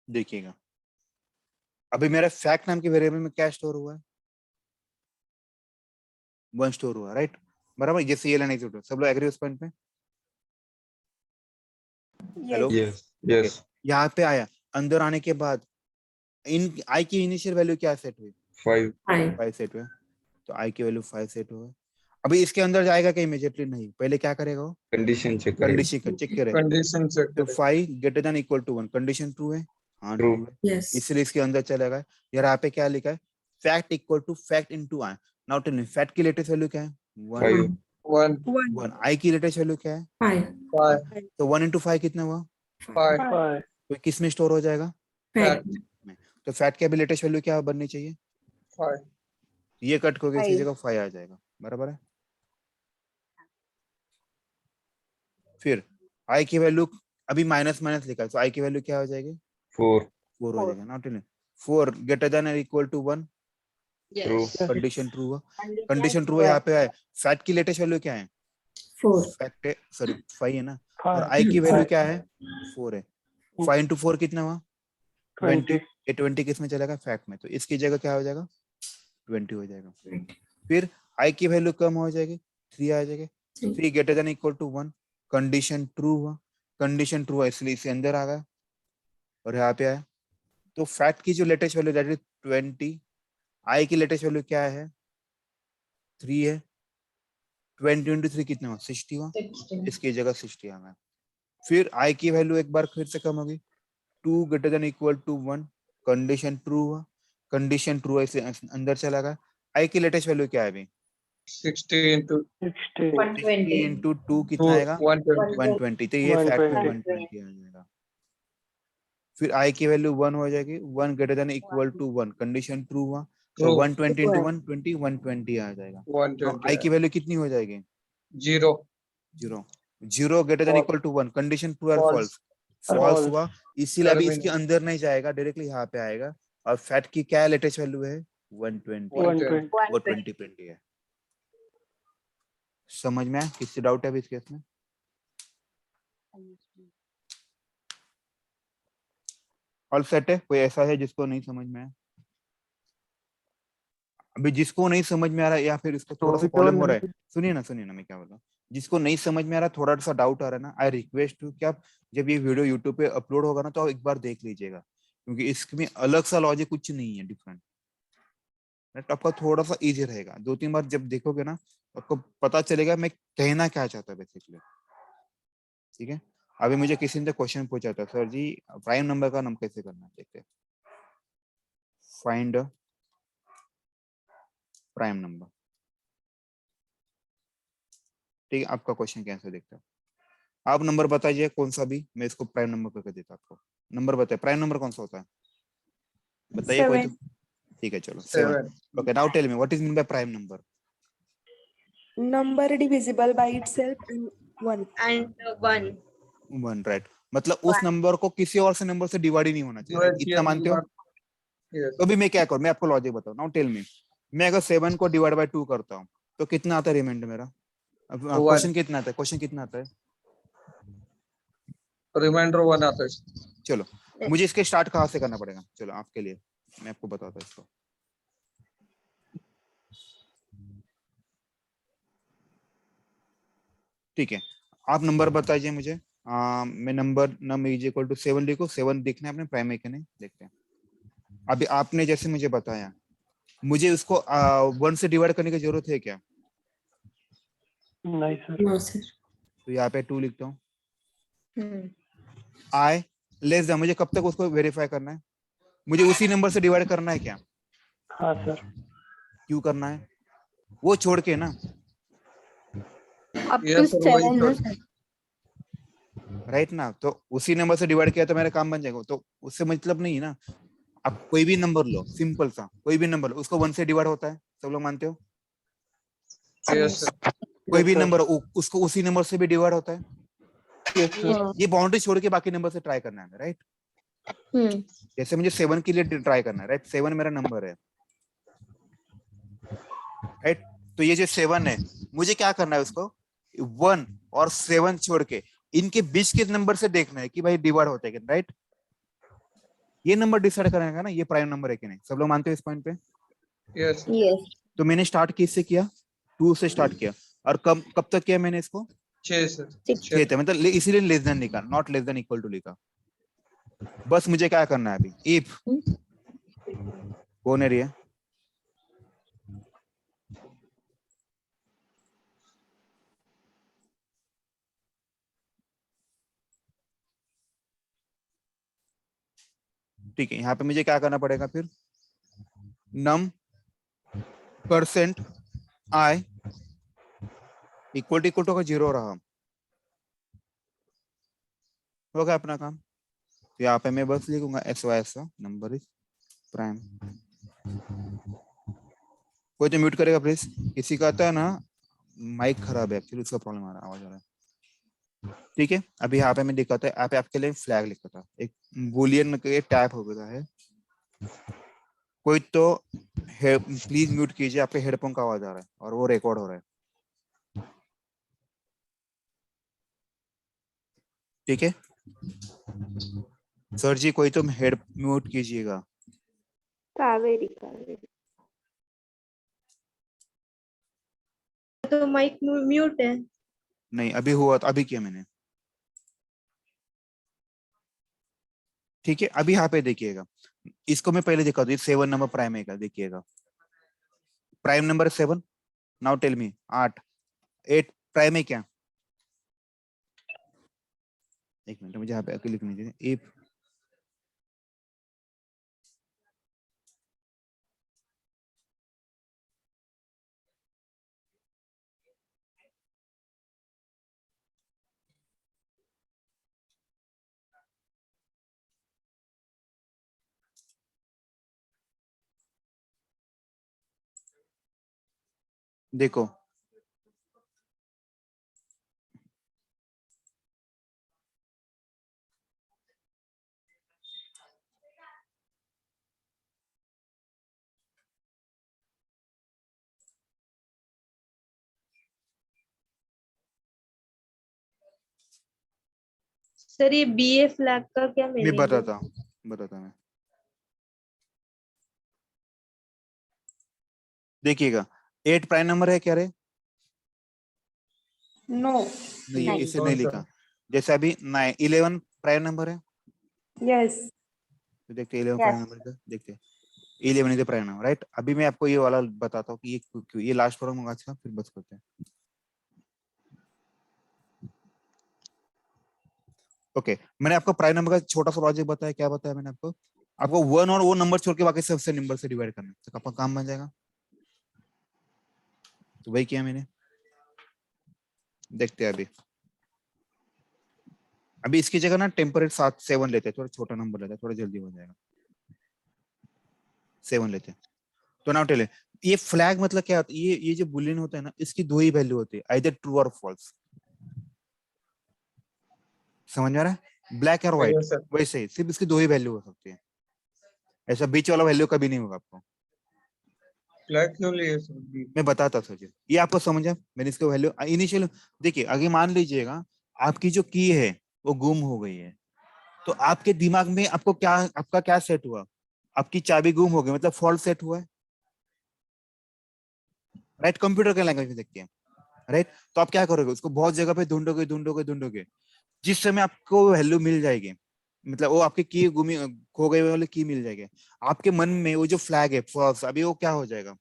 देखिएगा अभी मेरा फैक्ट नाम के वेरिएबल में क्या स्टोर हुआ है 1 स्टोर हुआ, राइट बराबर। जैसे ये लेना एग्जीक्यूट, सब लोग एग्री उस पॉइंट पे? हेलो yes yes यहाँ पे आया, अंदर आने के बाद इन आई की इनिशियल वैल्यू क्या सेट हुई 5 5 सेट हुआ, तो आई की वैल्यू 5 सेट हुआ। अभी इसके अंदर जाएगा क्या इमीडिएटली नहीं, पहले क्या करेगा वो कंडीशन चेक कंडीशन चेक करेगा। कंडीशन चेक तो 5 greater than equal to 1 condition true है, हाँ True. ट्रू है, yes इसलिए इसके अंदर चलेगा। यार यहाँ पे क्या लिखा है fact equal to fact into I. Now tell me fact की लेटेस्ट वैल्यू क्या है 1, 5 1 आई की लेटेस्ट वैल्यू क्या है 5 5 तो 1 into 5 कितना हुआ 5 तो किस में स्टोर हो जाएगा fact में। तो फैक्ट की अभी लेटेस्ट वैल्यू क्या बननी चाहिए 5 ये कट करके इसकी 5 जगह 5 आ जाएगा, बराबर है। फिर आई की वैल्यू अभी माइनस माइनस लिखा है, तो आई की वैल्यू क्या हो जाएगी? 4 4 हो जाएगा। नॉट इन 4 ग्रेटर देन और equal to 1, true condition true हुआ। कंडीशन ट्रू है, यहाँ पे है फैट की लेटेस्ट वैल्यू क्या है? 4. फैक्ट है, सॉरी 5 है ना, और आई की वैल्यू क्या है? 4 है। 5 into 4 कितना हुआ? 20। ये 20 किस में चलेगा? फैक्ट में, तो इसकी जगह क्या हो जाएगा? 20 हो जाएगा। फिर आई की वैल्यू कम हो जाएगी, 3 आ जाएगी। 3 greater than equal to 1, condition true हुआ। कंडीशन ट्रू है इसलिए इसे अंदर आ गया और यहाँ पे आया। तो फैक्ट की जो लेटेस्ट वैल्यू दैट इज 20, आई की लेटेस्ट वैल्यू क्या है? 3 है। 20 into 3 कितना हुआ? 60 हुआ। इसकी जगह 60 आ गया। फिर आई की वैल्यू एक बार फिर से कम होगी, 2 greater than equal to 1, condition true हुआ। कंडीशन ट्रू है इसलिए अंदर चला गया। आई की लेटेस्ट वैल्यू क्या है अभी? 60 into 60 into 2 कितना आएगा? 120. 120। तो ये फैक्ट में 120 आ जाएगा। फिर आई की वैल्यू 1 हो जाएगी, 1 greater than equal to 1, condition true हुआ। तो True. 120 into 120, 120 आ जाएगा। तो 120. आई की वैल्यू कितनी हो जाएगी? 0. 0। 0 greater than equal to 1, condition true और False. फॉल्स? फॉल्स हुआ, इसीलिए अभी इसके Terminal. अंदर नहीं जाएगा, डायरेक्टली यहाँ पे आएगा। और फैट की क्या लेटेस्ट वैल्यू है? 120। 120. वो 20 है। समझ में आया? किसी डाउट है अभी इस केस में? ऑल सेट है? कोई ऐसा है जिसको नहीं समझ में आया? अभी जिसको नहीं समझ में आ रहा है या फिर इसको थोड़ा सा प्रॉब्लम हो रहा है, सुनिए ना मैं क्या बोल रहा हूँ। जिसको नहीं समझ में आ रहा, थोड़ा सा डाउट आ रहा है ना, आई रिक्वेस्ट यू कि आप जब ये वीडियो यूट्यूब पे अपलोड होगा ना, तो आप एक बार देख लीजिएगा, क्योंकि इसमें अलग सा लॉजिक कुछ नहीं है डिफरेंट। तो आपका थोड़ा सा इजी रहेगा, 2-3 बार जब देखोगे ना आपको पता चलेगा मैं कहना क्या चाहता हूँ बेसिकली। ठीक है, अभी मुझे किसी ने क्वेश्चन पूछा था, सर जी प्राइम नंबर का नाम कैसे करना है? देखते हैं। Find prime number. ठीक है, आपका क्वेश्चन कैसे देखते हैं? आप नंबर बताइए कौन सा भी, मैं इसको प्राइम नंबर करके देता आपको। नंबर बताइए, प्राइम नंबर कौन सा होता है? बताइए कोई तो। ठीक है, चलो 7। Okay, now tell me what is mean by prime number? Number divisible by itself and 1. And 1. 1, right. मतलब उस नंबर को किसी और से नंबर से डिवाइड ही नहीं होना चाहिए, right? इतना मानते हो? Yes. तो अभी मैं क्या करूं, मैं आपको लॉजिक बताऊं। नाउ टेल मी, मैं अगर 7 को डिवाइड बाय 2 करता हूं तो कितना आता है रिमाइंडर मेरा? अब क्वेश्चन कितना आता है? क्वेश्चन कितना आता है? Remainder 1 आता है. चलो, मुझे इसके स्टार्ट कहाँ से करना पड़ेगा? चलो आपके लिए मैं आपको बताता हूँ इसको। ठीक है, आप नंबर बताइए मुझे। मैं नम इज इक्वल टू 7 लिखो। 7 दिखना है अपने प्राइम है कि नहीं, देखते हैं। अभी आपने जैसे मुझे बताया, मुझे उसको 1 से डिवाइड करने की जरूरत है क्या? नहीं सर। No, sir. तो यहाँ पे 2 लिखता हूँ। आई लेस देन, मुझे कब तक उसको वेरीफाई करना है? मुझे उसी नंबर से डिवाइड करना है क्या? हाँ सर। क्यों करना है? वो छोड़ के ना, Up to Yes, sir, वही 7 तो. ना sir. राइट ना? तो उसी नंबर से डिवाइड किया तो मेरा काम बन जाएगा। तो उससे मतलब नहीं है ना। आप कोई भी नंबर लो, सिंपल सा कोई भी नंबर लो, उसको 1 से डिवाइड होता है, सब लोग मानते हो? Yes, sir. कोई भी नंबर उसको उसी नंबर से भी डिवाइड होता है। हाँ. ये बाउंड्री छोड़ के बाकी नंबर से ट्राई करना है, राइट? जैसे मुझे 7 के लिए ट्राई करना है, राइट? 7 मेरा नंबर है, राइट? तो ये जो 7 है, मुझे क्या करना है? उसको 1 और 7 छोड़ के इनके बीच के नंबर से देखना है कि भाई डिवाइड होता है कि, राइट? ये नंबर डिसाइड करेगा ना ये प्राइम नंबर है कि नहीं। सब लोग मानते हो इस पॉइंट पे? Yes. Yes. तो मैंने स्टार्ट किससे किया? 2 से स्टार्ट किया। और कब तक किया मैंने इसको? 6 sir. 6 तक। मतलब इसीलिए लेस देन लिखा, not less than equal to लिखा। बस मुझे क्या करना है अभी? इफ कौन एरिया? ठीक है, यहाँ पे मुझे क्या करना पड़ेगा फिर? नम परसेंट आई इक्वल टू 0 रहा, होगा अपना काम। तो यहाँ पे मैं बस लिखूंगा SY नंबर इज प्राइम। कोई तो म्यूट करेगा प्लीज। किसी का आता है ना माइक खराब है एक्चुअली, उसका प्रॉब्लम आ रहा है, आवाज आ रहा है। ठीक है, अभी यहाँ पे मैं दिखाता है, यहाँ पे आपके लिए फ्लैग लिखा था, एक बुलियन के टाइप हो गया है। कोई तो प्लीज म्यूट कीजिए, आपके हेडफोन का आवाज आ रहा है और वो रिकॉर्ड हो रहा है। ठीक है सर जी, कोई तो हेड म्यूट कीजिएगा। कावेरी तो माइक म्यूट है। नहीं अभी हुआ, तो अभी किया मैंने। ठीक है, अभी यहाँ पे देखिएगा, इसको मैं पहले दिखा दूं, 7 नंबर प्राइम है, देखिएगा prime number 7। Now tell me 8 prime है क्या? एक मिनट मुझे यहाँ पे आके लिखने दीजिए। इफ देखो सर ये BA फ्लैग का क्या मैं मीनिंग है? बताता मैं। देखिएगा 8 प्राइम नंबर है क्या रे? No. नहीं, नहीं। इसे No, नहीं sir. लिखा। जैसे अभी 11 प्राइम नंबर है, Yes. तो देखते 11 प्राइम नंबर का, देखते 11 इज प्राइम नंबर, राइट। अभी मैं आपको ये वाला बताता हूँ कि ये क्यों, ये लास्ट फॉर्म मंगा था, फिर बस करते हैं। ओके मैंने आपको प्राइम नंबर का छोटा सा लॉजिक बताया। क्या बताया मैंने आपको? आपको 1 और वो नंबर छोड़ के बाकी सबसे नंबर से डिवाइड करना है, तो आपका काम बन जाएगा। तो वही किया मैंने। देखते हैं अभी इसकी जगह ना टेम्परेट 7 लेते हैं, थोड़ा छोटा नंबर लेते हैं, थोड़ा जल्दी हो जाएगा। 7 लेते हैं। तो नाउ टेल, ये फ्लैग मतलब क्या होता है? ये जो बुलियन होता है ना, इसकी 2 ही वैल्यू होती है, आइदर ट्रू और फॉल्स। समझ में आ रहा है? ब्लैक और व्हाइट, Yes, sir. वैसे ही सिर्फ इसकी 2 ही वैल्यू हो सकती है, ऐसा बीच वाला वैल्यू कभी नहीं होगा आपको। Flag क्यों लिए सर? मैं बताता था जी, ये आपको समझा? मैंने इसको वैल्यू इनिशियल, देखिए आगे मान लीजिएगा आपकी जो की है वो गुम हो गई है, तो आपके दिमाग में आपको क्या, आपका क्या सेट हुआ? आपकी चाबी गुम हो गई, मतलब फॉल्स सेट हुआ है, राइट। कंप्यूटर के लैंग्वेज में देखते हैं, राइट। तो आप क्या करोगे? उसको बहुत जगह पे ढूंढोगे। जिस समय आपको वैल्यू मिल जाएगी, मतलब वो आपकी की गुमी खो गई वाली की मिल जाएगी, आपके मन में वो जो फ्लैग है फॉल्स, अभी वो क्या हो जाएगा?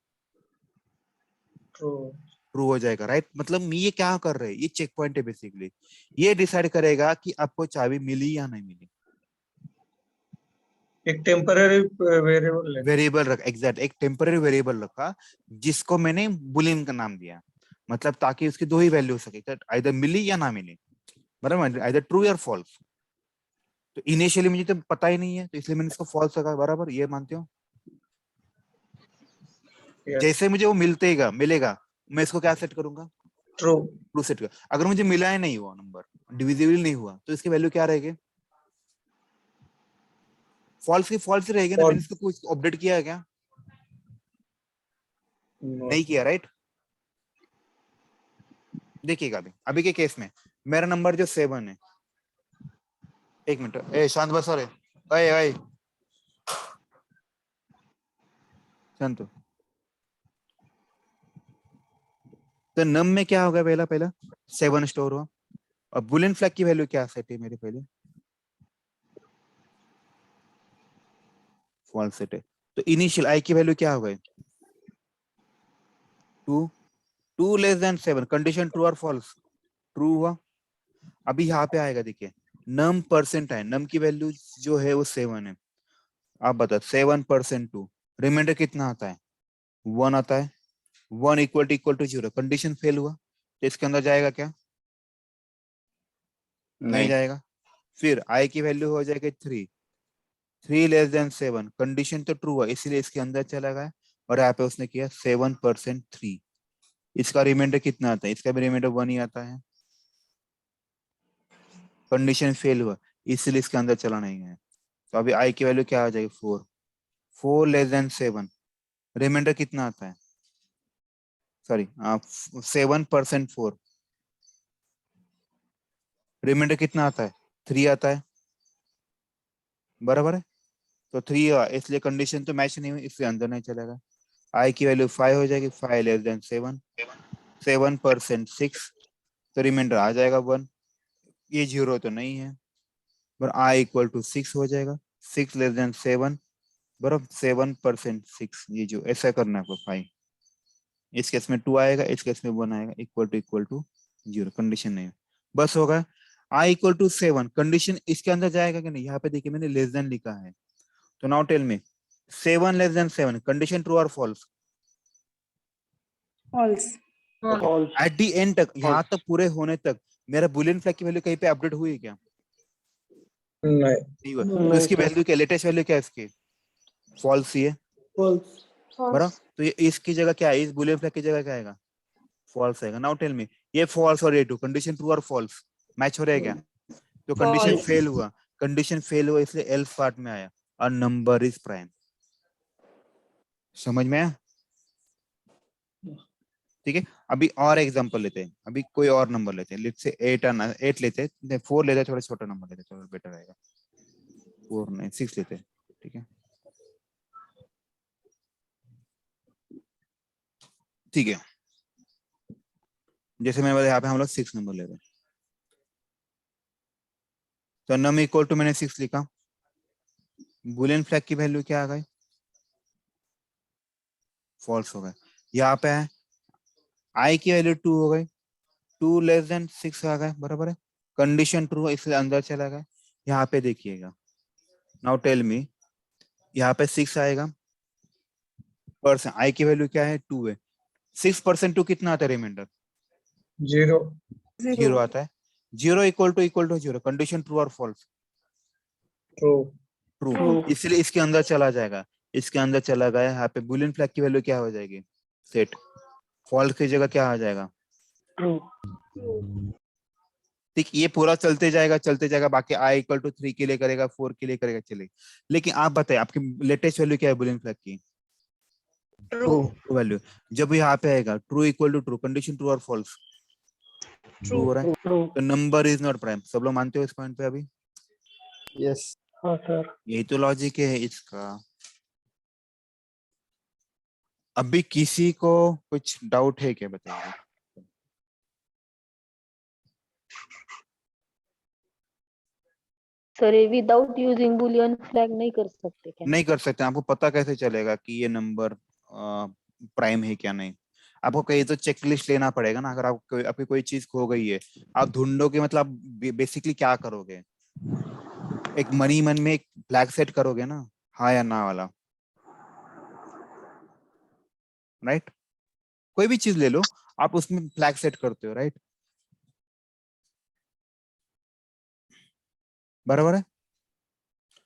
True. ट्रू हो जाएगा, राइट। मतलब ये क्या कर रहे हैं? ये चेक पॉइंट है बेसिकली, ये डिसाइड करेगा कि आपको चाबी मिली या नहीं मिली। एक टेम्पररी वेरिएबल है। वेरिएबल रखा, एग्जैक्ट, एक टेम्पररी वेरिएबल रखा जिसको मैंने बुलियन का नाम दिया, मतलब ताकि उसकी 2 ही वैल्यू हो सके, आइदर मिली या ना मिली, बराबर, आइदर ट्रू या फॉल्स। तो इनिशियली मुझे तो पता ही नहीं है, तो इसलिए मैंने इसको फॉल्स रखा, बराबर, ये मानते हो? Yes. जैसे मुझे वो मिलेगा, मैं इसको क्या सेट करूंगा? True. ट्रू सेट कर। अगर मुझे मिला ही नहीं हुआ, नंबर डिविजिबल नहीं हुआ, तो इसकी वैल्यू क्या रहेगी? फॉल्स की फॉल्स ही रहेगी ना। मैंने इसको कुछ अपडेट किया है क्या? No. नहीं किया, राइट। देखिएगा अभी के केस में मेरा नंबर जो 7 है, एक मिनट, ए शांत बस रे, ओए शांत। तो नम में क्या होगा? पहला 7 स्टोर हुआ, और बुलियन फ्लैग की वैल्यू क्या सेट है मेरे? पहले फॉल्स सेट है, तो इनिशियल आई की वैल्यू क्या हो गई? 2 लेस देन 7, कंडीशन ट्रू और फॉल्स? ट्रू हुआ। अभी यहाँ पे आएगा, देखिए नम परसेंट है, नम की वैल्यू जो है वो 7 है। आप बताओ 7% 2, रिमाइंडर कितना आता है? 1 आता है। 1 इक्वल टू 0, कंडीशन फेल हुआ, तो इसके अंदर जाएगा क्या? नहीं जाएगा। फिर आई की वैल्यू हो जाएगी 3 लेस देन 7, कंडीशन तो ट्रू हुआ, इसलिए इसके अंदर चला गया, और यहाँ पे उसने किया 7% 3। इसका रिमाइंडर कितना आता है? इसका भी रिमाइंडर 1 ही आता है। कंडीशन फेल हुआ इसलिए इसके अंदर चला नहीं है। तो अभी आई की वैल्यू क्या आ जाएगी 4, 4 लेस देन 7, रिमाइंडर कितना आता है, सॉरी 7% 4, रिमाइंडर कितना आता है 3 आता है, बराबर है। तो 3 इसलिए कंडीशन तो मैच नहीं हुई इसलिए अंदर नहीं चलेगा। आई की वैल्यू 5 हो जाएगी, 5 लेस देन 7, 7% 6, तो रिमाइंडर आ जाएगा 1, ये 0 तो नहीं है, पर आई इक्वल टू 6 हो जाएगा, 6 लेस देन 7 बराबर 7% 6, ये जो ऐसा करना है आपको 5, इस केस में 2 आएगा, इस केस में 1 आएगा, इक्वल टू 0, कंडीशन नहीं है, बस होगा। आई इक्वल टू 7 कंडीशन इसके अंदर जाएगा कि नहीं, यहाँ पे देखिए मैंने लेस देन लिखा है, तो now tell me 7 less than 7 condition true और false, False. False. At the end तक, यहाँ तक पूरे होने तक मेरा बुलियन फ्लैग की वैल्यू कहीं पे अपडेट हुई है क्या, नहीं नहीं हुआ, तो नहीं इसकी sir. वैल्यू क्या, लेटेस्ट वैल्यू क्या है इसकी, फॉल्स ही है, बराबर। तो ये इसकी जगह क्या है, इस बुलियन फ्लैग की जगह क्या आएगा, फॉल्स आएगा। नाउ टेल मी ये फॉल्स और ये ट्रू कंडीशन ट्रू और फॉल्स मैच हो रहा है क्या, तो कंडीशन False. फेल हुआ, कंडीशन फेल हुआ इसलिए एल्स पार्ट में आया, और नंबर इज प्राइम, समझ में आया, ठीक है। अभी और एग्जांपल लेते हैं, अभी कोई और नंबर लेते हैं, लेट्स से 8 लेते हैं, 4 लेते हैं, थोड़ा छोटा नंबर लेते हैं, थोड़ा बेटर रहेगा, 4 नहीं 6 लेते हैं, ठीक है, ठीक है। जैसे मैंने यहाँ पे हम लोग 6 नंबर ले रहे हैं, तो नम इक्वल टू मैंने 6 लिखा, बुलियन फ्लैग की वैल्यू क्या आ गई, फॉल्स हो गया। यहाँ पे है आई की वैल्यू 2 हो गई, 2 लेस देन 6 आ गए, बराबर है, कंडीशन ट्रू इसलिए अंदर चला गया। यहाँ पे देखिएगा, नाउ टेल मी यहाँ पे 6 आएगा, परसेंट आई की वैल्यू क्या है 2 है, 6% 2 कितना आता है, रिमाइंडर 0 0 आता है, 0 इक्वल टू 0, कंडीशन ट्रू और फॉल्स, ट्रू ट्रू, True. इसलिए इसके अंदर चला जाएगा, इसके अंदर चला गया, यहाँ पे बुलियन फ्लैग की वैल्यू क्या हो जाएगी, सेट, फॉल्स की जगह क्या आ जाएगा, True. ठीक, ये पूरा चलते जाएगा, बाकी आई इक्वल टू 3 के लिए करेगा, 4 के लिए करेगा, चलेगा। लेकिन आप बताइए आपकी लेटेस्ट वैल्यू क्या है बुलियन फ्लैग की, True. वैल्यू, जब यहाँ पे आएगा true equal to true, condition true और फॉल्स, ट्रू हो रहा है, True. तो नंबर इज नॉट प्राइम, सब लोग मानते हो इस पॉइंट पे अभी, यस हाँ sir. यही तो लॉजिक है इसका। अभी किसी को कुछ डाउट है क्या, बताइए। सर ये विदाउट यूजिंग बुलियन फ्लैग नहीं कर सकते क्या? नहीं कर सकते, आपको पता कैसे चलेगा कि ये नंबर प्राइम है क्या नहीं, आपको कहीं तो चेकलिस्ट लेना पड़ेगा ना, अगर आपकी कोई चीज खो गई है, आप ढूंढोगे, मतलब बेसिकली क्या करोगे, एक मन में एक फ्लैग सेट करोगे ना, हाँ या ना वाला, राइट, कोई भी चीज ले लो आप उसमें फ्लैग सेट करते हो, राइट, बराबर है।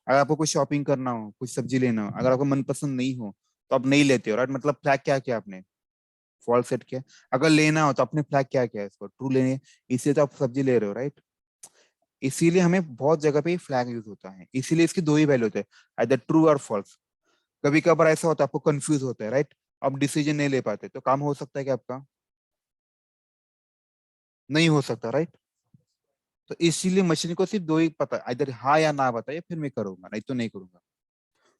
अगर आपको कुछ शॉपिंग करना हो, कुछ सब्जी लेना हो, अगर आपको मनपसंद नहीं हो तो आप नहीं लेते हो, राइट, मतलब फ्लैग क्या किया आपने, फॉल्स सेट किया। अगर लेना हो तो अपने फ्लैग क्या किया, इसको ट्रू लेने, इसलिए तो आप सब्जी ले रहे हो, राइट। इसीलिए हमें बहुत जगह पे फ्लैग यूज होता है, इसीलिए इसकी 2 ही वैल्यू होते हैं, आइदर ट्रू और फॉल्स। कभी कभार ऐसा होता है आपको कंफ्यूज होता है, राइट, आप डिसीजन नहीं ले पाते, तो काम हो सकता है कि आपका नहीं हो सकता, राइट। तो इसीलिए मशीन को सिर्फ 2 ही पता है, इधर हाँ या ना बताइए, फिर मैं करूंगा, नहीं तो नहीं करूंगा,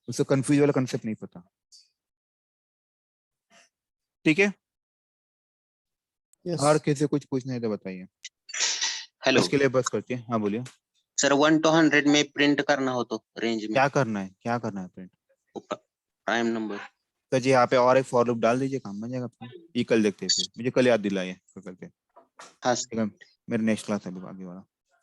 उसको कंफ्यूज वाला कंसेप्ट नहीं पता, ठीक है। और किसी कुछ पूछना है तो बताइए, हेलो आज के लिए बस करते हैं, हाँ बोलिए। सर, 1 to 100 में प्रिंट करना हो तो रेंज में क्या करना है प्रिंट, प्राइम नंबर। तो जी यहाँ पे और एक फॉर लूप डाल दीजिए, काम बन जाएगा अपना। ये कल देखते हैं, फिर मुझे कल याद दिलाइए करके, हाँ ठीक है, मेरे नेक्स्ट क्लास है अभी आगे वाला।